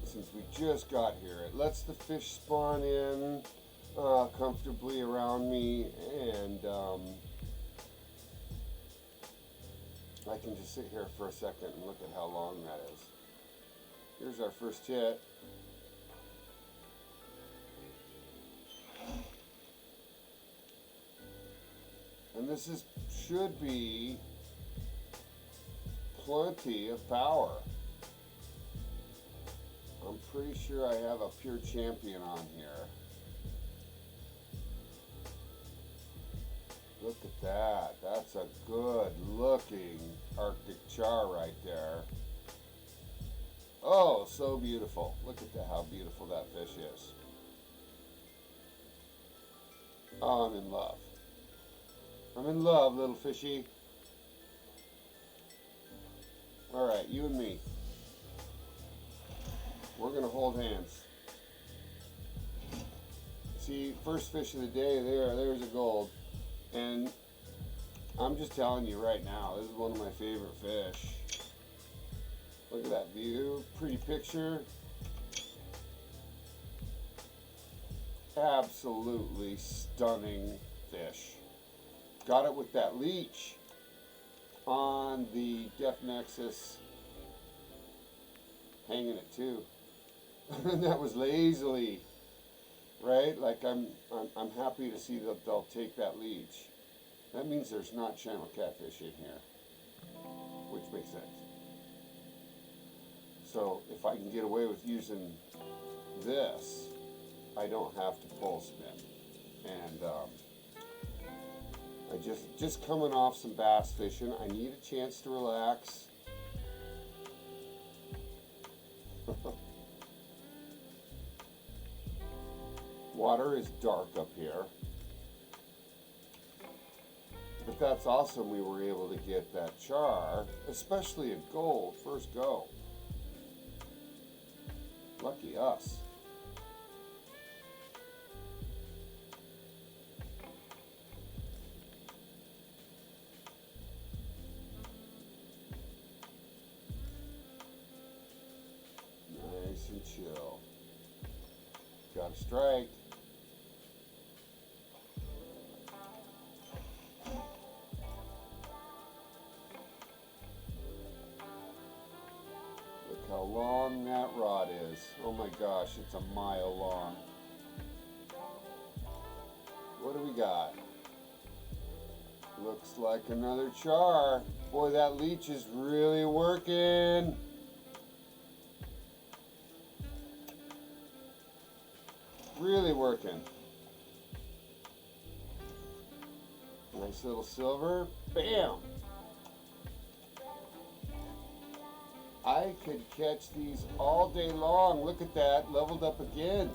Since we just got here, it lets the fish spawn in comfortably around me, and I can just sit here for a second and look at how long that is. Here's our first hit. And this should be plenty of power. I'm pretty sure I have a pure champion on here. Look at that. That's a good looking Arctic char right there. Oh, so beautiful. Look at how beautiful that fish is. Oh, I'm in love. I'm in love, little fishy. Alright, you and me. We're going to hold hands. See, first fish of the day, there's a gold. And I'm just telling you right now, this is one of my favorite fish. Look at that view, pretty picture. Absolutely stunning fish. Got it with that leech on the Def Nexus, hanging it too. And that was lazily, right? Like I'm happy to see that they'll take that leech. That means there's not channel catfish in here, which makes sense. So if I can get away with using this, I don't have to pole spin. And I just coming off some bass fishing. I need a chance to relax. Water is dark up here. But that's awesome we were able to get that char, especially a gold, first go. Lucky us. Nice and chill. Got a strike. Look how long that rod is. Oh my gosh, it's a mile long. What do we got? Looks like another char. Boy, that leech is really working. Really working. Nice little silver. Bam! I could catch these all day long. Look at that. Leveled up again.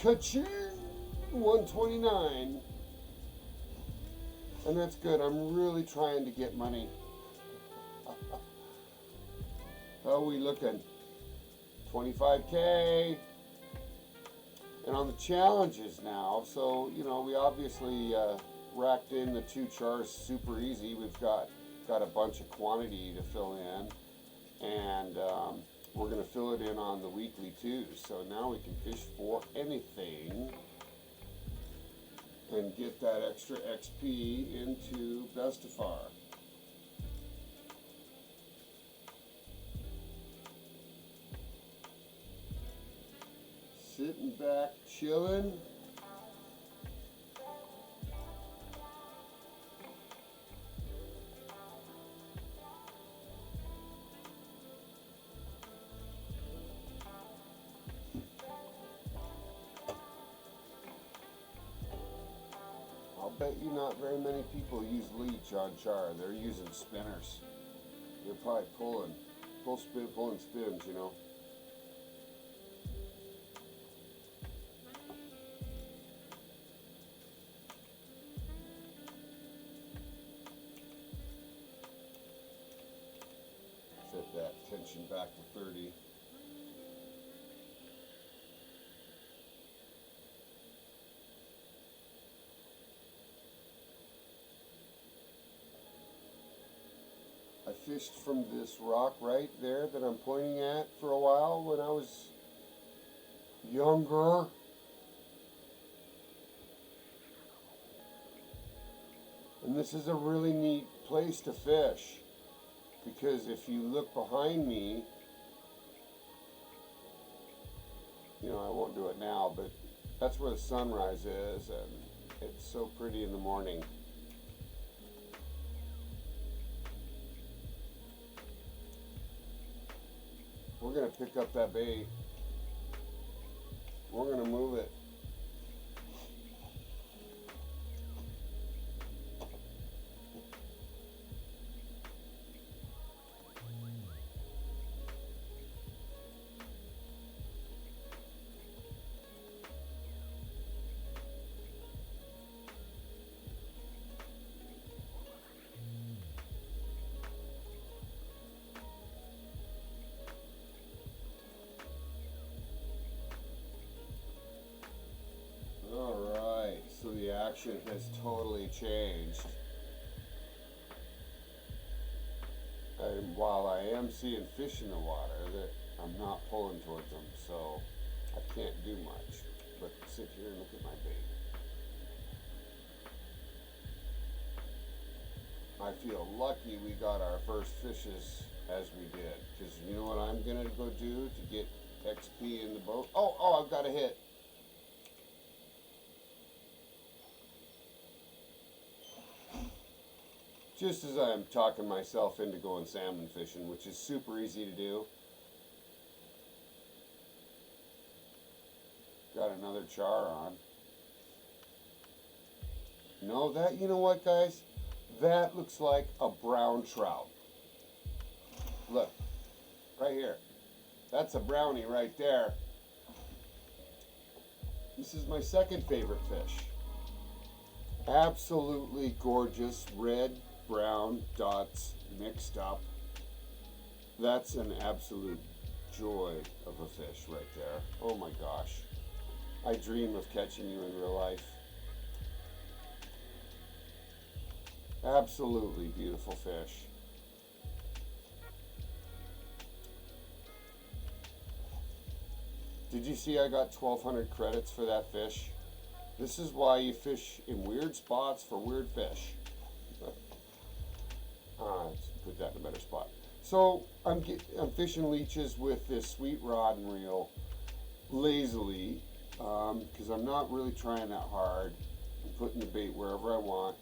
Ka-ching! 129. And that's good. I'm really trying to get money. How are we looking? 25K. And on the challenges now, so, you know, we obviously racked in the 2 chars super easy. We've got a bunch of quantity to fill in, and we're going to fill it in on the weekly too. So now we can fish for anything and get that extra XP into Bestefar. Sitting back, chilling. I'll bet you not very many people use leech on char. They're using spinners. They're probably pulling spins, you know. Set that tension back to 30. I fished from this rock right there that I'm pointing at for a while when I was younger. And this is a really neat place to fish, because if you look behind me, you know, I won't do it now, but that's where the sunrise is, and it's so pretty in the morning. We're going to pick up that bait. We're going to move it. So the action has totally changed. And while I am seeing fish in the water, that I'm not pulling towards them, so I can't do much but sit here and look at my bait. I feel lucky we got our first fishes as we did, because you know what I'm gonna go do to get XP in the boat? Oh, I've got a hit. Just as I'm talking myself into going salmon fishing, which is super easy to do. Got another char on. No, that, you know what, guys? That looks like a brown trout. Look, right here. That's a brownie right there. This is my second favorite fish. Absolutely gorgeous red, brown dots mixed up. That's an absolute joy of a fish right there. Oh my gosh. I dream of catching you in real life. Absolutely beautiful fish. Did you see I got 1,200 credits for that fish? This is why you fish in weird spots for weird fish. Let's put that in a better spot. So I'm fishing leeches with this sweet rod and reel lazily because I'm not really trying that hard. I'm putting the bait wherever I want.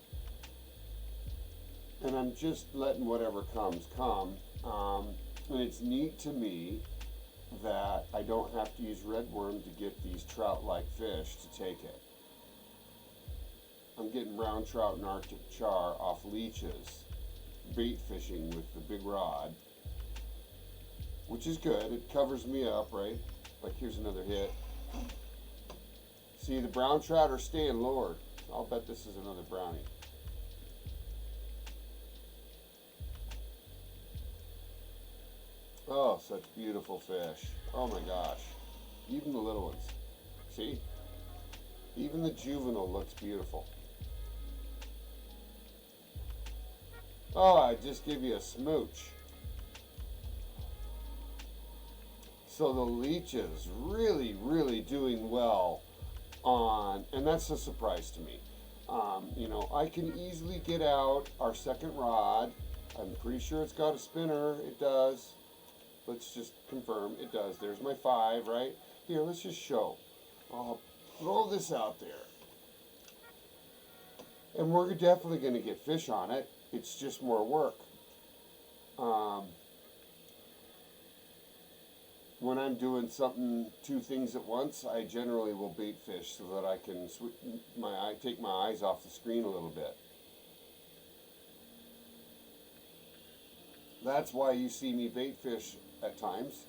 And I'm just letting whatever comes come. And it's neat to me that I don't have to use red worm to get these trout-like fish to take it. I'm getting brown trout and Arctic char off leeches, bait fishing with the big rod, which is good. It covers me up, right? Like here's another hit. See, the brown trout are staying lower. I'll bet this is another brownie. Oh, such beautiful fish. Oh my gosh. Even the little ones. See? Even the juvenile looks beautiful. Oh, I just give you a smooch. So the leeches really doing well on, and that's a surprise to me. You know, I can easily get out our second rod. I'm pretty sure it's got a spinner. It does. Let's just confirm it does. There's my 5, right? Here, let's just show. I'll throw this out there. And we're definitely going to get fish on it. It's just more work. When I'm doing something, 2 things at once, I generally will bait fish so that I can take my eyes off the screen a little bit. That's why you see me bait fish at times,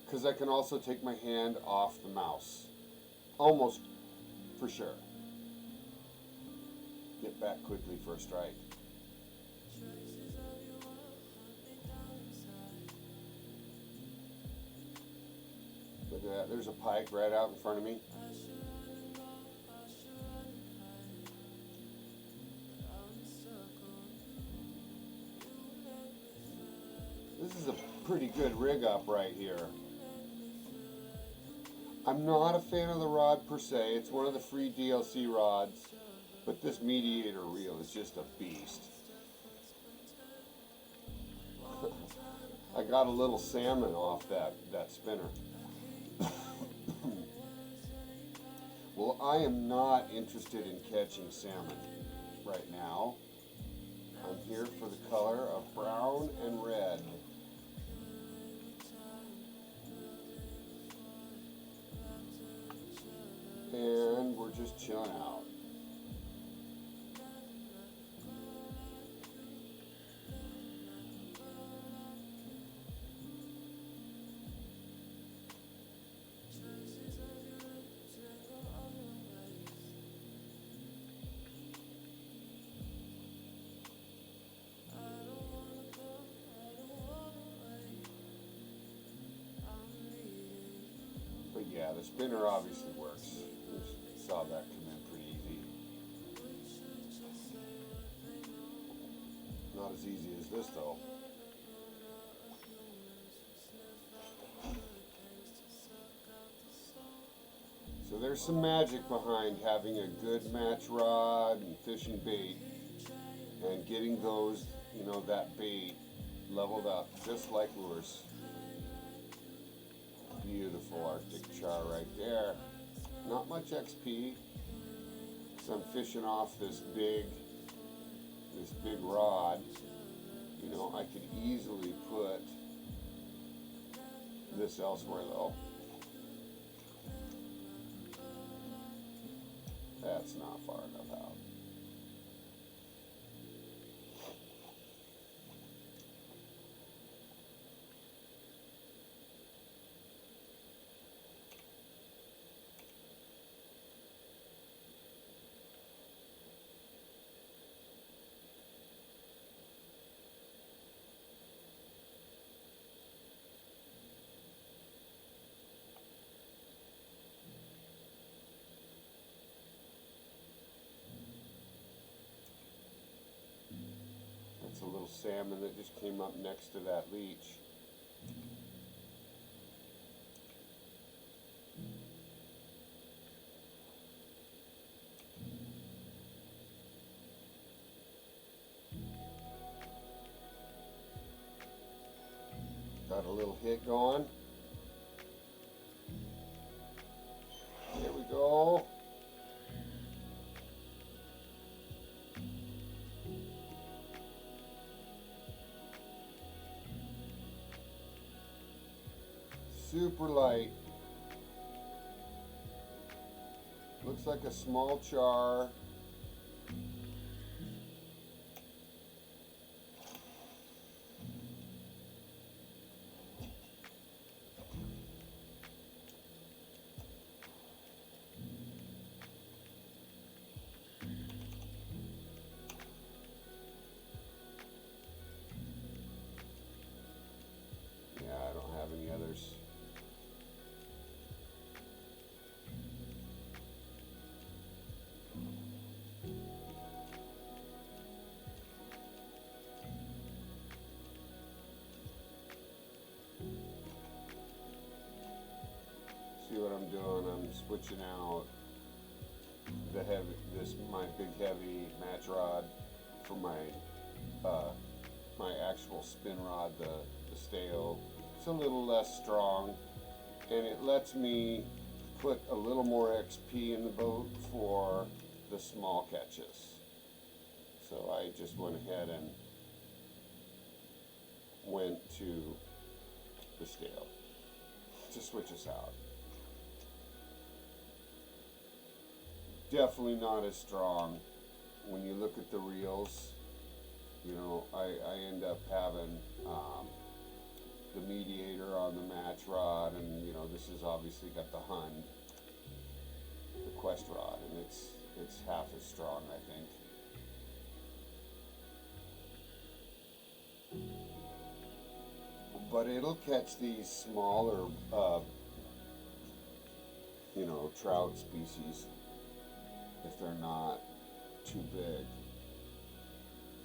because I can also take my hand off the mouse, almost for sure. Get back quickly for a strike. Look at that, there's a pike right out in front of me. This is a pretty good rig up right here. I'm not a fan of the rod per se. It's one of the free DLC rods, but this mediator reel is just a beast. I got a little salmon off that spinner. Well, I am not interested in catching salmon right now. I'm here for the color of brown and red. And we're just chilling out. But yeah, the spinner obviously works. You saw that come in pretty easy. Not as easy as this though. So there's some magic behind having a good match rod and fishing bait and getting those, you know, that bait leveled up just like lures. Beautiful Arctic char right there. Not much XP, because I'm fishing off this big rod. You know, I could easily put this elsewhere though. That's not far enough out. salmon that just came up next to that leech. Got a little hit going. There we go. Super light. Looks like a small char. Yeah, I don't have any others. See what I'm doing? I'm switching out the my big heavy match rod for my my actual spin rod, the stale. It's a little less strong, and it lets me put a little more XP in the boat for the small catches. So I just went ahead and went to the stale to switch us out. Definitely not as strong. When you look at the reels, you know, I end up having the mediator on the match rod, and you know, this has obviously got the Hund, the Quest rod, and it's half as strong, I think. But it'll catch these smaller, you know, trout species if they're not too big.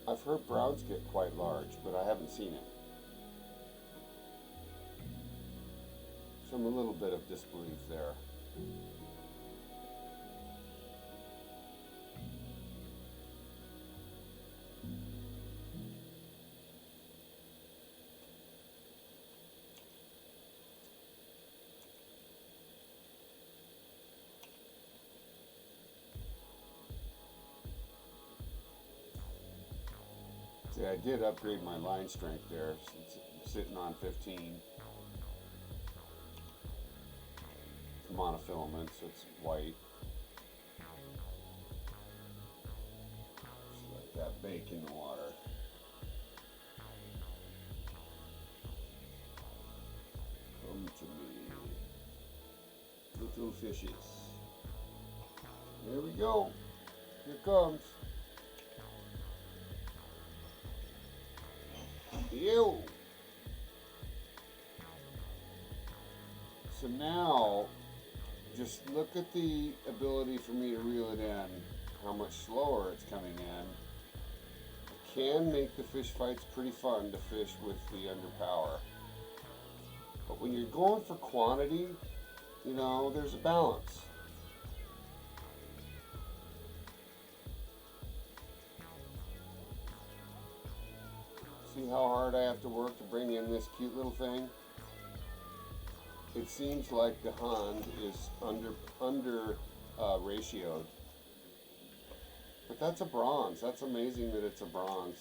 I've heard browns get quite large, but I haven't seen it. So I'm a little bit of disbelief there. See, I did upgrade my line strength there. It's sitting on 15. It's monofilament, so it's white. Just let that bake in the water. Come to me, little fishes. There we go. Here it comes. Ew. So now, just look at the ability for me to reel it in, how much slower it's coming in. It can make the fish fights pretty fun to fish with the underpower. But when you're going for quantity, you know, there's a balance. See how hard I have to work to bring in this cute little thing? It seems like the Hund is under ratioed. But that's a bronze. That's amazing that it's a bronze.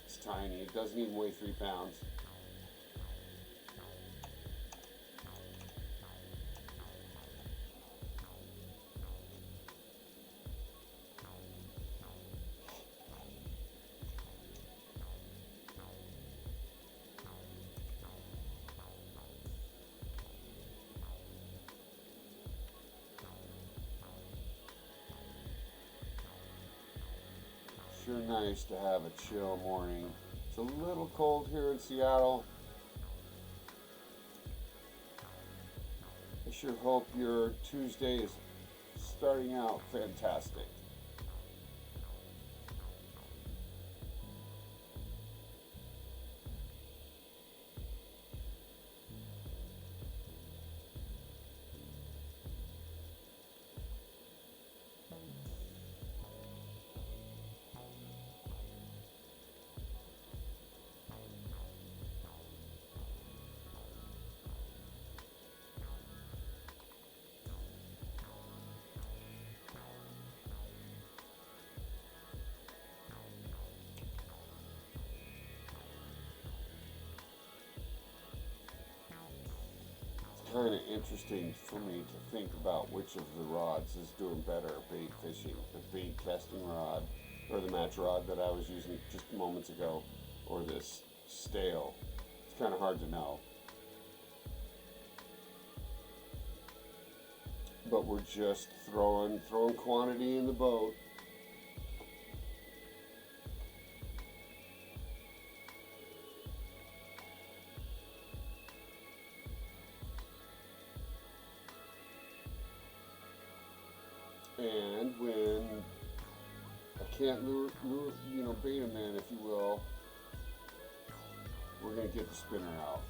It's tiny. It doesn't even weigh 3 pounds. Sure nice to have a chill morning. It's a little cold here in Seattle. I sure hope your Tuesday is starting out fantastic. kind of interesting for me to think about which of the rods is doing better at bait fishing. The bait casting rod, or the match rod that I was using just moments ago, or this stale. It's kind of hard to know. But we're just throwing quantity in the boat. And when I can't bait them in, if you will, we're going to get the spinner out.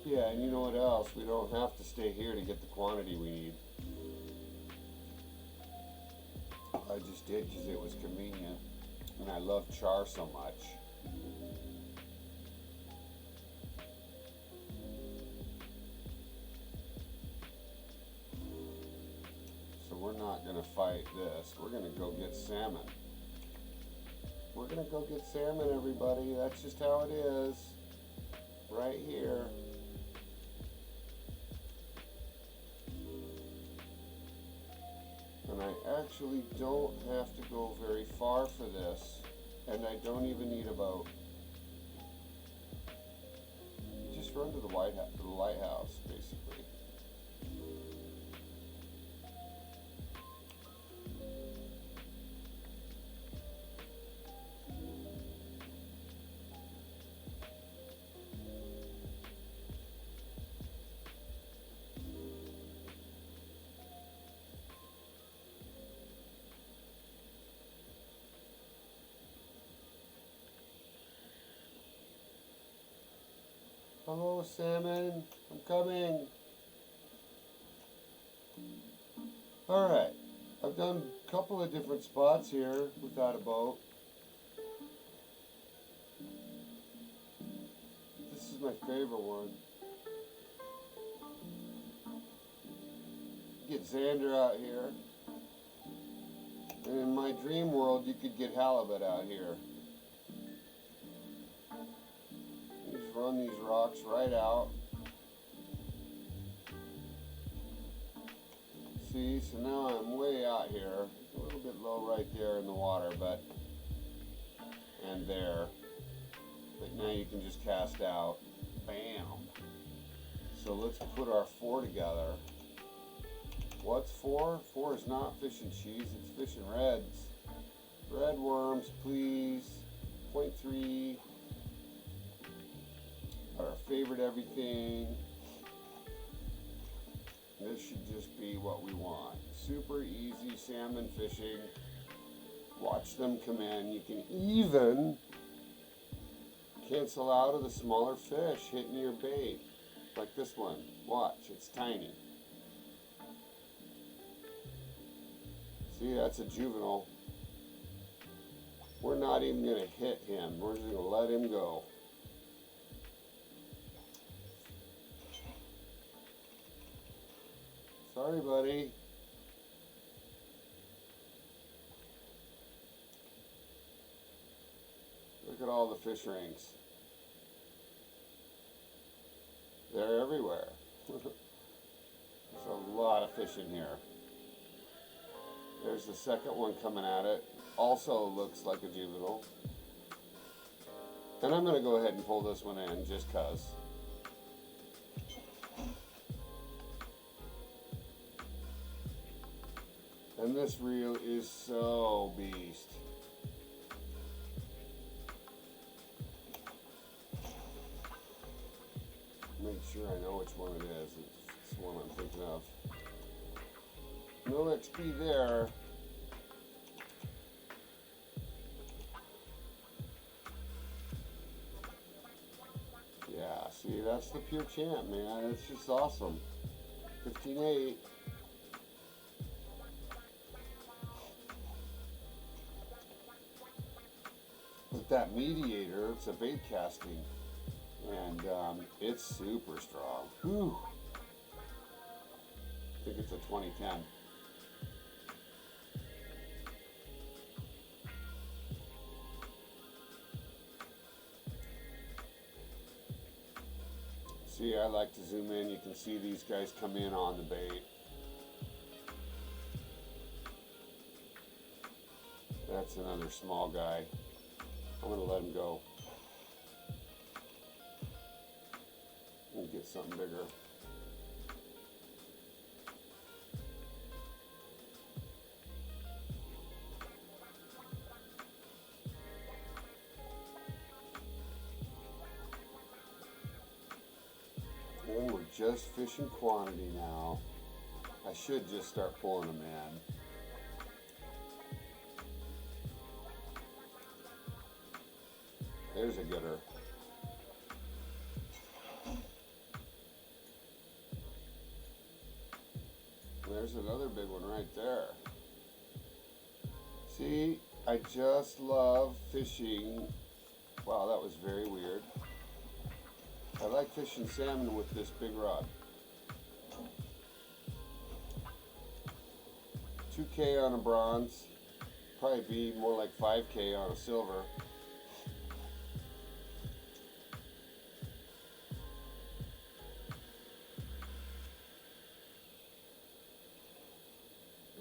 Yeah, and you know what else? We don't have to stay here to get the quantity we need. I just did because it was convenient, and I love char so much. So we're not going to fight this. We're going to go get salmon. We're going to go get salmon, everybody. That's just how it is. Right here. And I actually don't have to go very far for this, and I don't even need a boat. You just run to the lighthouse, basically. Hello, salmon. I'm coming. Alright. I've done a couple of different spots here without a boat. This is my favorite one. Get Xander out here. And in my dream world, you could get halibut out here. Run these rocks right out. See, so now I'm way out here, a little bit low right there in the water, and there. But now you can just cast out. Bam. So let's put our 4 together. What's 4? 4 is not fishing cheese, it's fishing reds. Red worms, please. 0.3. Our favorite everything. This should just be what we want. Super easy salmon fishing. Watch them come in. You can even cancel out of the smaller fish hitting your bait. Like this one. Watch, it's tiny. See, that's a juvenile. We're not even going to hit him. We're just going to let him go. Sorry, buddy. Look at all the fish rings. They're everywhere. There's a lot of fish in here. There's the second one coming at it. Also looks like a juvenile. And I'm going to go ahead and pull this one in just because. And this reel is so beast. Make sure I know which one it is. It's the one I'm thinking of. No XP there. Yeah, see, that's the pure champ, man. It's just awesome. 15.8. With that mediator, it's a bait casting, and it's super strong. Whew. I think it's a 2010. See, I like to zoom in. You can see these guys come in on the bait. That's another small guy. I'm going to let him go and get something bigger. And we're just fishing quantity now. I should just start pulling them in. There's a gooder. There's another big one right there. See, I just love fishing. Wow, that was very weird. I like fishing salmon with this big rod. 2K on a bronze, probably be more like 5K on a silver.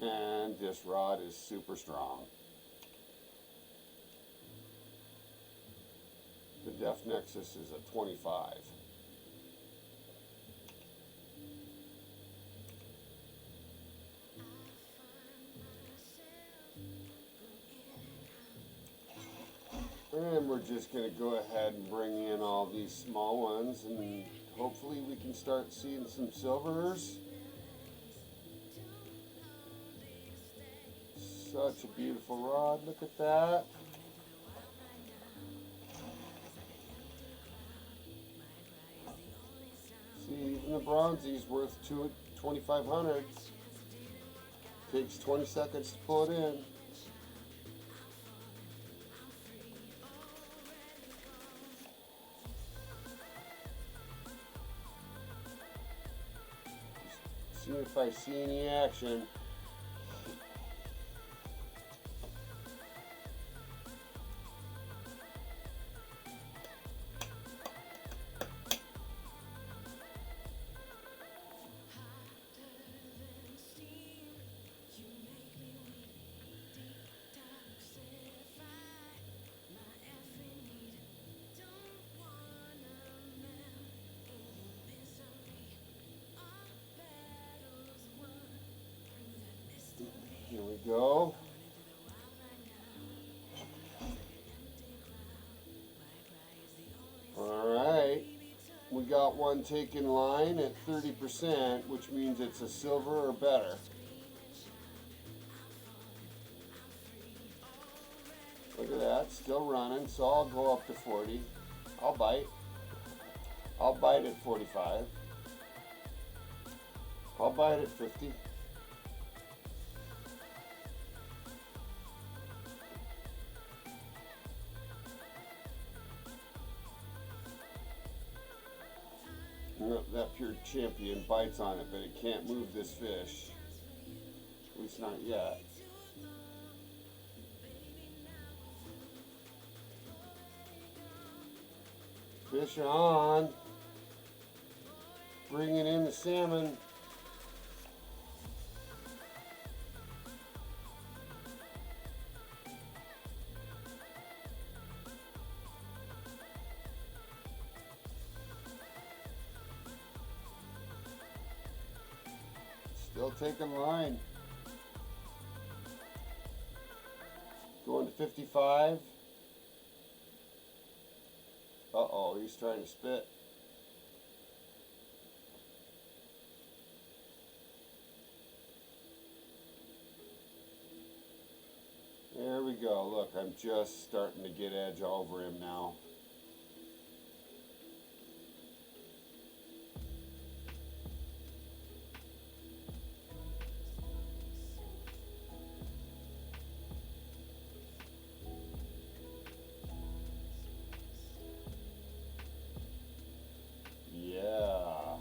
And this rod is super strong. The Def Nexus is a 25. And we're just going to go ahead and bring in all these small ones, and hopefully we can start seeing some silvers. Such a beautiful rod, look at that. See, even the bronzie's worth $2,500. Takes 20 seconds to pull it in. See if I see any action. Here we go. Alright, we got one taking line at 30%, which means it's a silver or better. Look at that, still running, so I'll go up to 40. I'll bite. I'll bite at 45. I'll bite at 50. That pure champion bites on it, but it can't move this fish. At least not yet. Fish on. Bringing in the salmon. Still taking line. Going to 55. Uh-oh, he's trying to spit. There we go. Look, I'm just starting to get edge over him now. Yeah.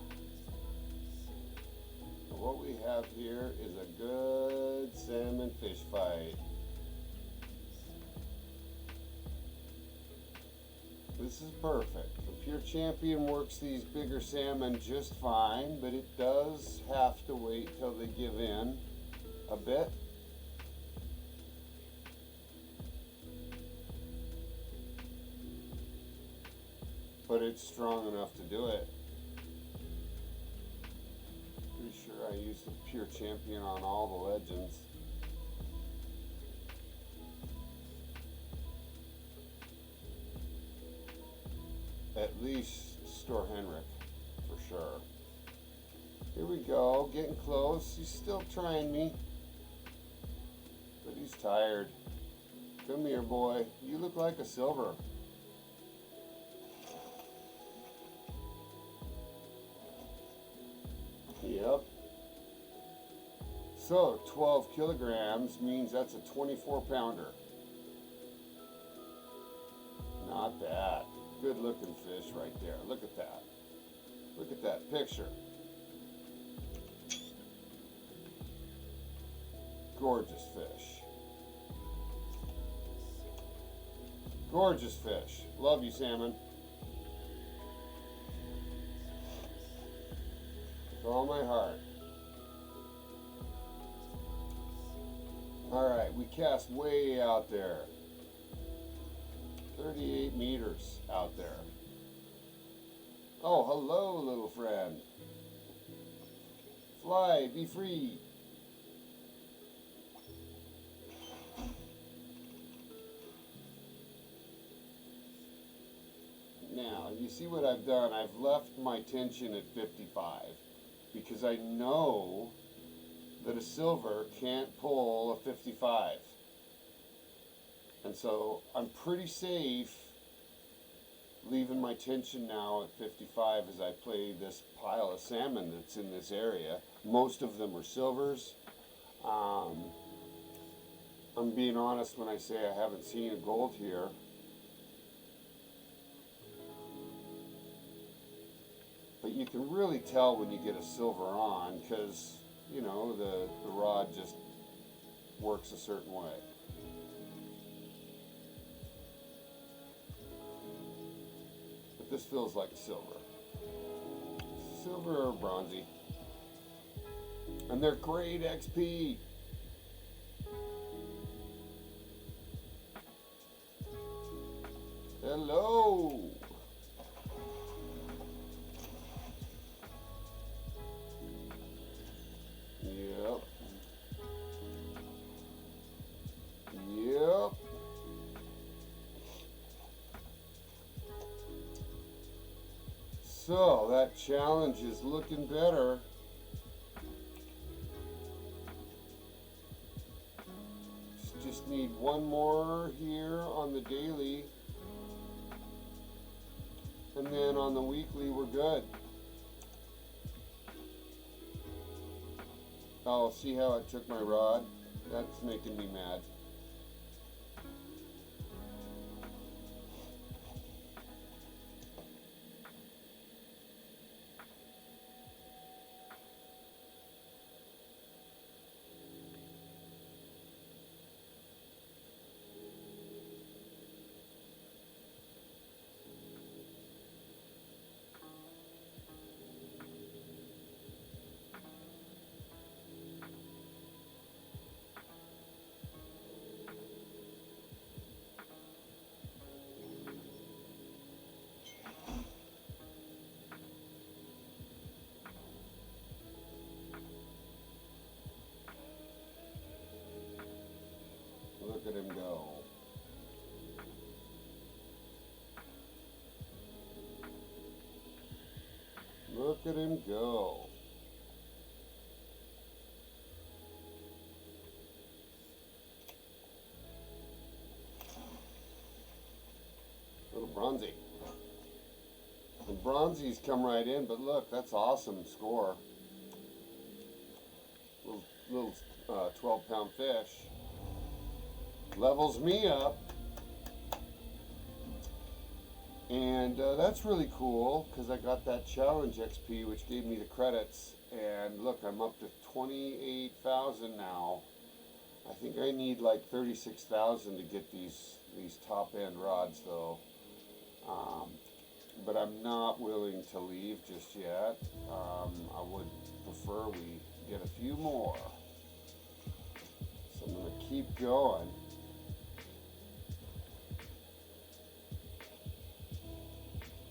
What we have here is a good salmon fish fight. This is perfect. The Pure Champion works these bigger salmon just fine, but it does have to wait till they give in a bit. But it's strong enough to do it. Pretty sure I used the Pure Champion on all the legends. At least Store Henrik, for sure. Here we go, getting close. He's still trying me, but he's tired. Come here, boy. You look like a silver. Yep. So 12 kilograms means that's a 24-pounder. Not bad. Good looking fish right there. Look at that. Look at that picture. Gorgeous fish. Gorgeous fish. Love you, salmon. With all my heart. Alright, we cast way out there. 38 meters out there. Oh, hello, little friend. Fly, be free. Now, you see what I've done? I've left my tension at 55 because I know that a silver can't pull a 55. And so I'm pretty safe leaving my tension now at 55 as I play this pile of salmon that's in this area. Most of them are silvers. I'm being honest when I say I haven't seen a gold here. But you can really tell when you get a silver on because, you know, the rod just works a certain way. This feels like a silver. Silver or bronzy. And they're great XP. Hello. Yep. Yep. So that challenge is looking better. Just need one more here on the daily. And then on the weekly we're good. Oh, see how it took my rod? That's making me mad. Look at him go. Little bronzy. The bronzies come right in, but look, that's awesome score. Little 12-pound fish. Levels me up. And that's really cool because I got that challenge XP, which gave me the credits. And look, I'm up to 28,000 now. I think I need like 36,000 to get these top end rods though. But I'm not willing to leave just yet. I would prefer we get a few more. So I'm going to keep going.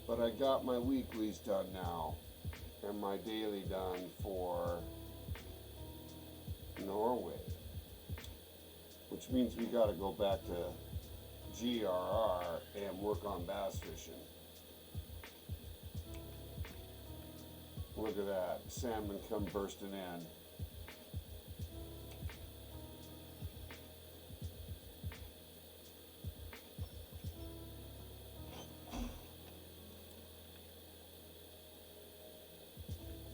But I got my weeklies done now and my daily done for Norway, which means we got to go back to GRR and work on bass fishing. Look at that, salmon come bursting in.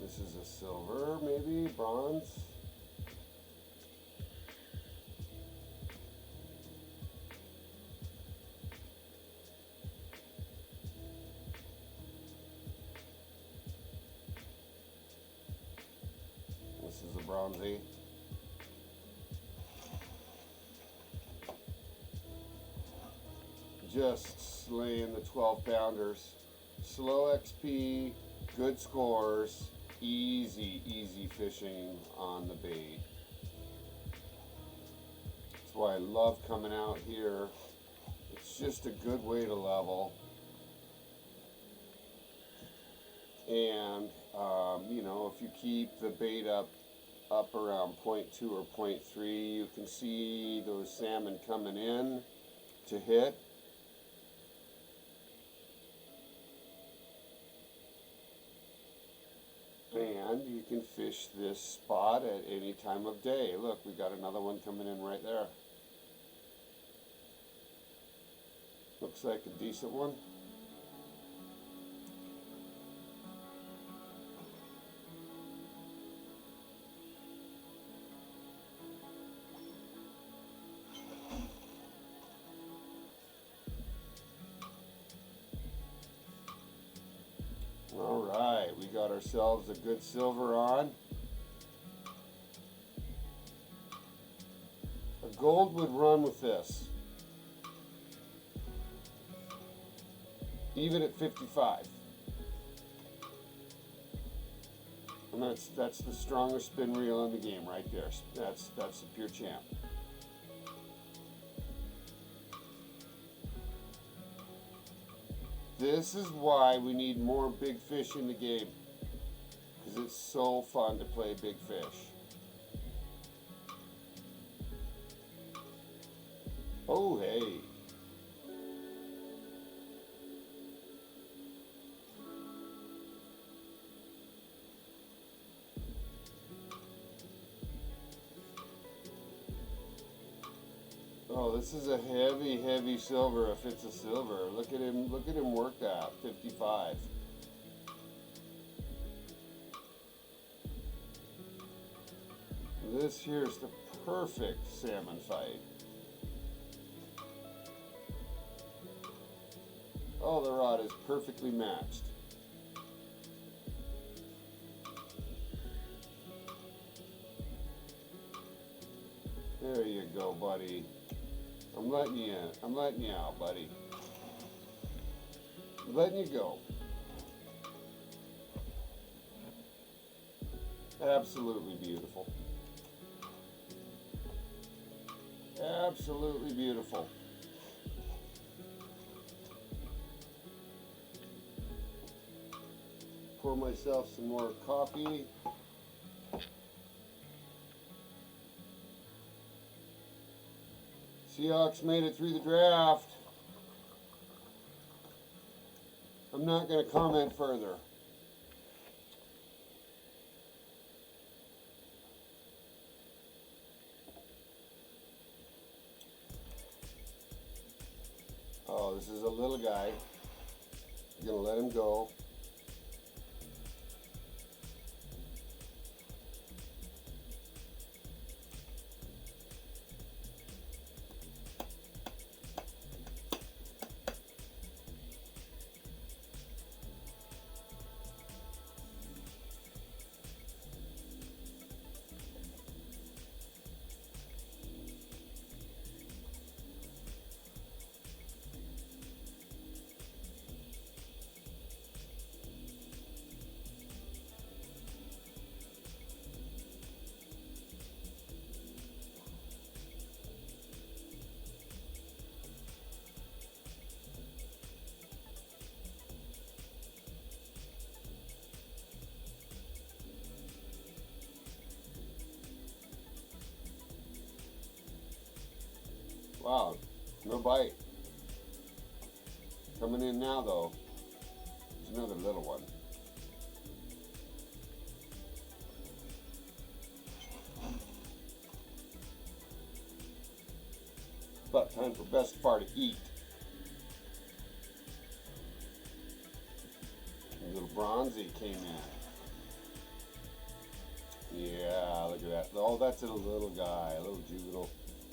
This is a silver, maybe, bronze. This is a bronzy. Just slaying the 12-pounders. Slow XP, good scores, easy fishing on the bait. That's why I love coming out here. It's just a good way to level. And you know, if you keep the bait up around 0.2 or 0.3, you can see those salmon coming in to hit. And you can fish this spot at any time of day. Look, we got another one coming in right there. Looks like a decent one. All right, we got ourselves a good silver on. A gold would run with this, even at 55. And that's the strongest spin reel in the game right there. That's the pure champ. This is why we need more big fish in the game, because it's so fun to play big fish. Oh, hey. Oh, this is a heavy silver if it's a silver. Look at him work that, 55. This here's the perfect salmon fight. Oh, the rod is perfectly matched. There you go, buddy. I'm letting you in. I'm letting you out, buddy. I'm letting you go. Absolutely beautiful. Absolutely beautiful. Pour myself some more coffee. Seahawks made it through the draft. I'm not going to comment further. this is a little guy. I'm gonna let him go. Wow, no bite. Coming in now though. There's another little one. But time for Bestefar to eat. A little bronzy came in. Yeah, look at that. Oh, that's a little guy, a little juvenile.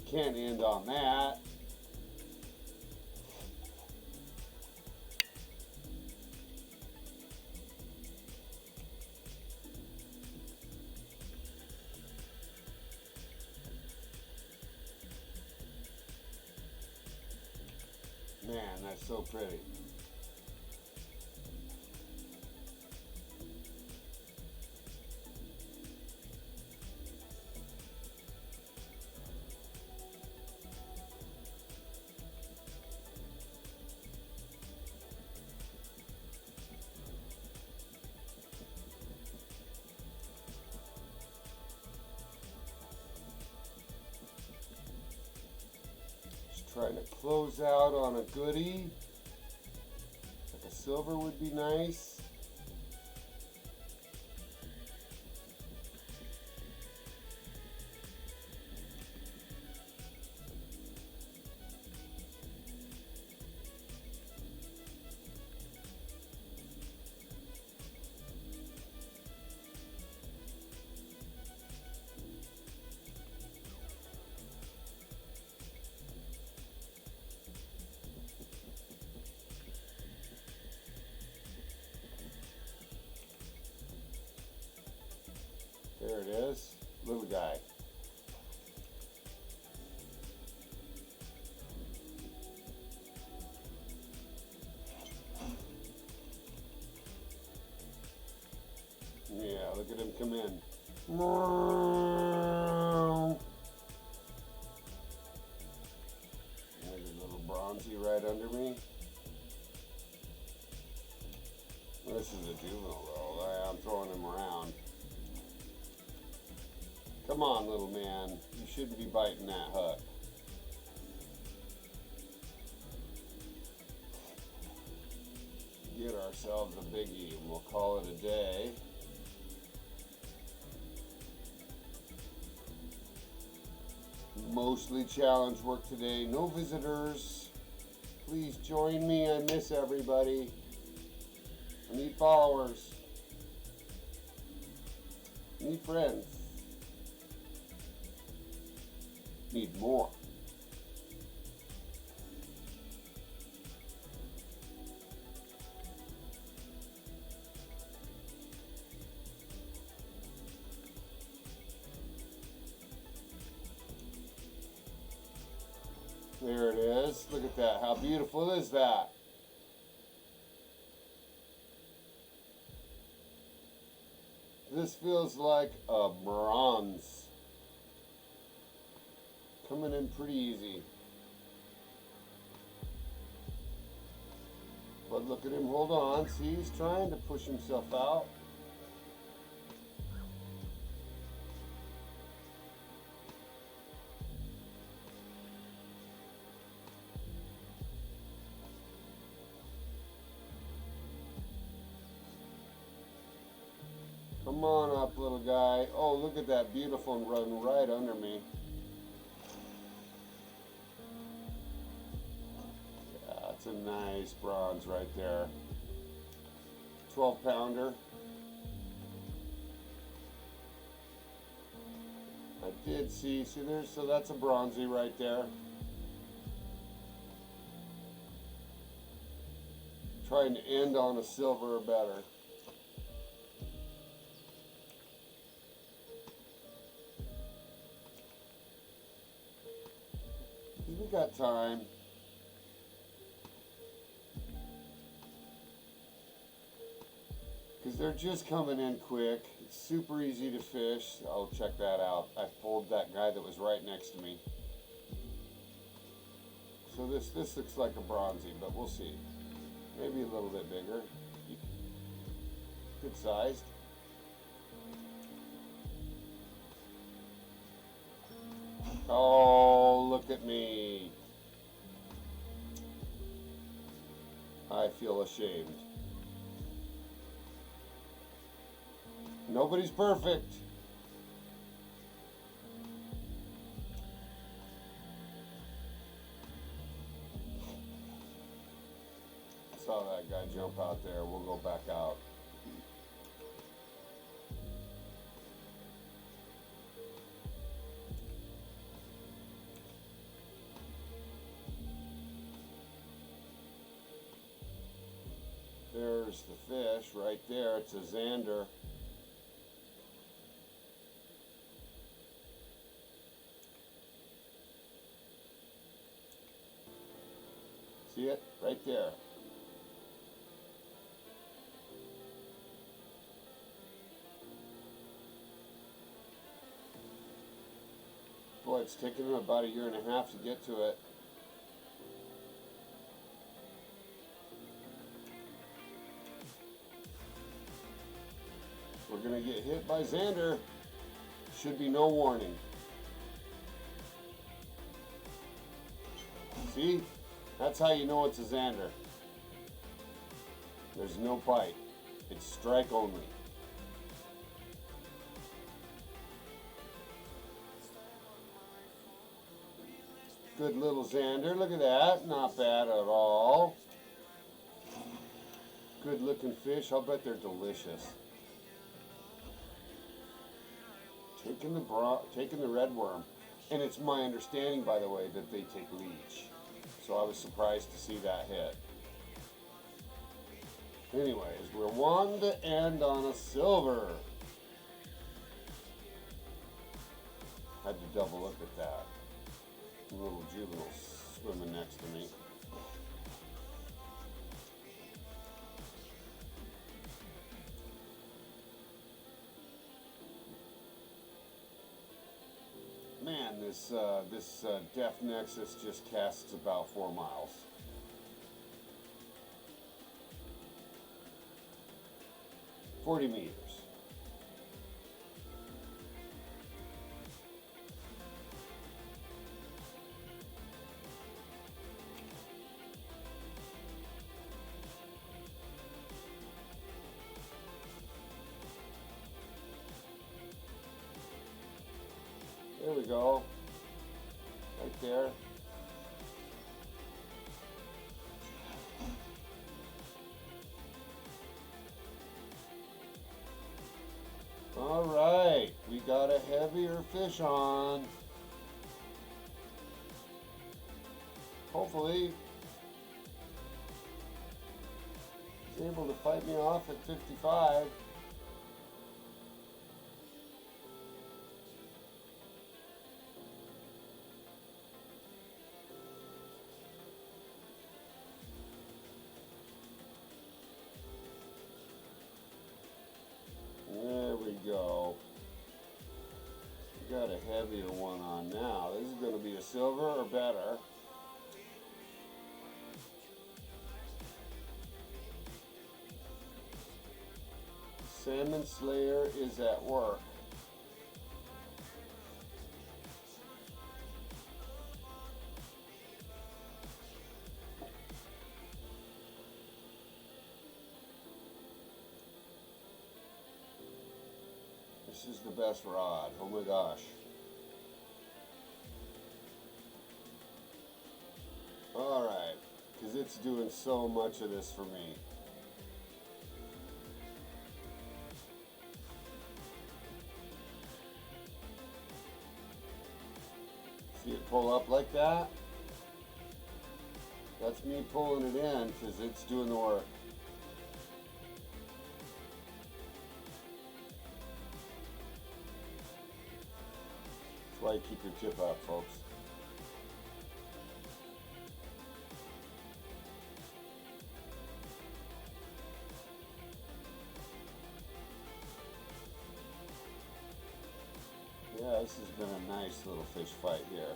Can't end on that. Man, that's so pretty. Trying to close out on a goodie. Like a silver would be nice. There it is, little guy. Yeah, look at him come in. There's a little bronzy right under me. This is a juvenile though. I'm throwing him around. Come on, little man. You shouldn't be biting that hook. Get ourselves a biggie and we'll call it a day. Mostly challenge work today. No visitors. Please join me. I miss everybody. I need followers. I need friends. Need more. There it is. Look at that. How beautiful is that? This feels like a bronze. Coming in pretty easy. But look at him, hold on. See, he's trying to push himself out. Come on up, little guy. Oh, look at that beautiful one running right under me. That's a nice bronze right there. 12-pounder. I did see there's, so that's a bronzy right there. Trying to end on a silver or better. We got time. Because they're just coming in quick. It's super easy to fish. I'll check that out. I pulled that guy that was right next to me. So this looks like a bronzy, but we'll see. Maybe a little bit bigger. Good sized. Oh, look at me. I feel ashamed. Nobody's perfect. Saw that guy jump out there. We'll go back out. There's the fish right there. It's a zander. See it? Right there. Boy, it's taken them about 1.5 years to get to it. We're going to get hit by zander. Should be no warning. See? That's how you know it's a zander. There's no bite. It's strike only. Good little zander. Look at that. Not bad at all. Good looking fish. I'll bet they're delicious. Taking the red worm. And it's my understanding, by the way, that they take leech. So I was surprised to see that hit. Anyways, we're one to end on a silver. Had to double look at that. A little juvenile swimming next to me. Man, this Def Nexus just casts about 4 miles. $40 meters. There we go. Right there. All right, we got a heavier fish on. Hopefully, he's able to fight me off at 55. There we go. We got a heavier one on now. This is going to be a silver or better. Salmon Slayer is at work. This is the best rod. Oh my gosh. Alright, because It's doing so much of this for me. See it pull up like that? That's me pulling it in because it's doing the work. That's why you keep your tip up, folks. Yeah, this has been a nice little fish fight here.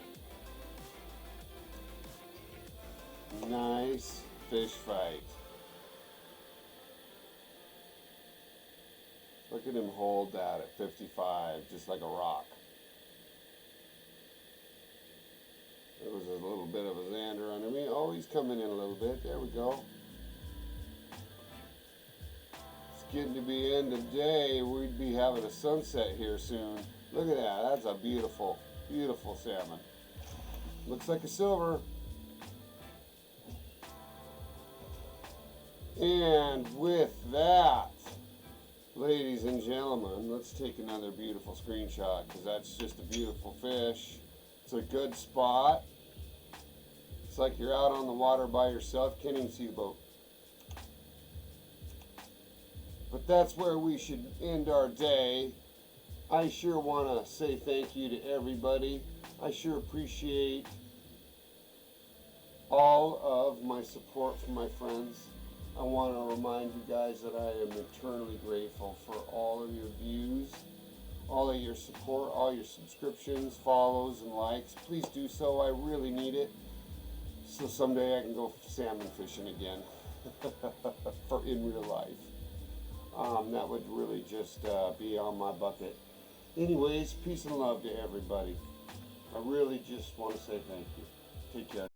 Nice fish fight. Look at him hold that at 55, just like a rock. There was a little bit of a zander under me. Oh, he's coming in a little bit. There we go. It's getting to be end of day. We'd be having a sunset here soon. Look at that. That's a beautiful, beautiful salmon. Looks like a silver. And with that, ladies and gentlemen, let's take another beautiful screenshot because that's just a beautiful fish. It's a good spot. It's like you're out on the water by yourself. Can't even see the boat. But that's where we should end our day. I sure want to say thank you to everybody. I sure appreciate all of my support from my friends. I want to remind you guys that I am eternally grateful for all of your views, all of your support, all your subscriptions, follows, and likes. Please do so. I really need it. So someday I can go salmon fishing again for in real life. That would really just be on my bucket. Anyways, peace and love to everybody. I really just want to say thank you. Take care.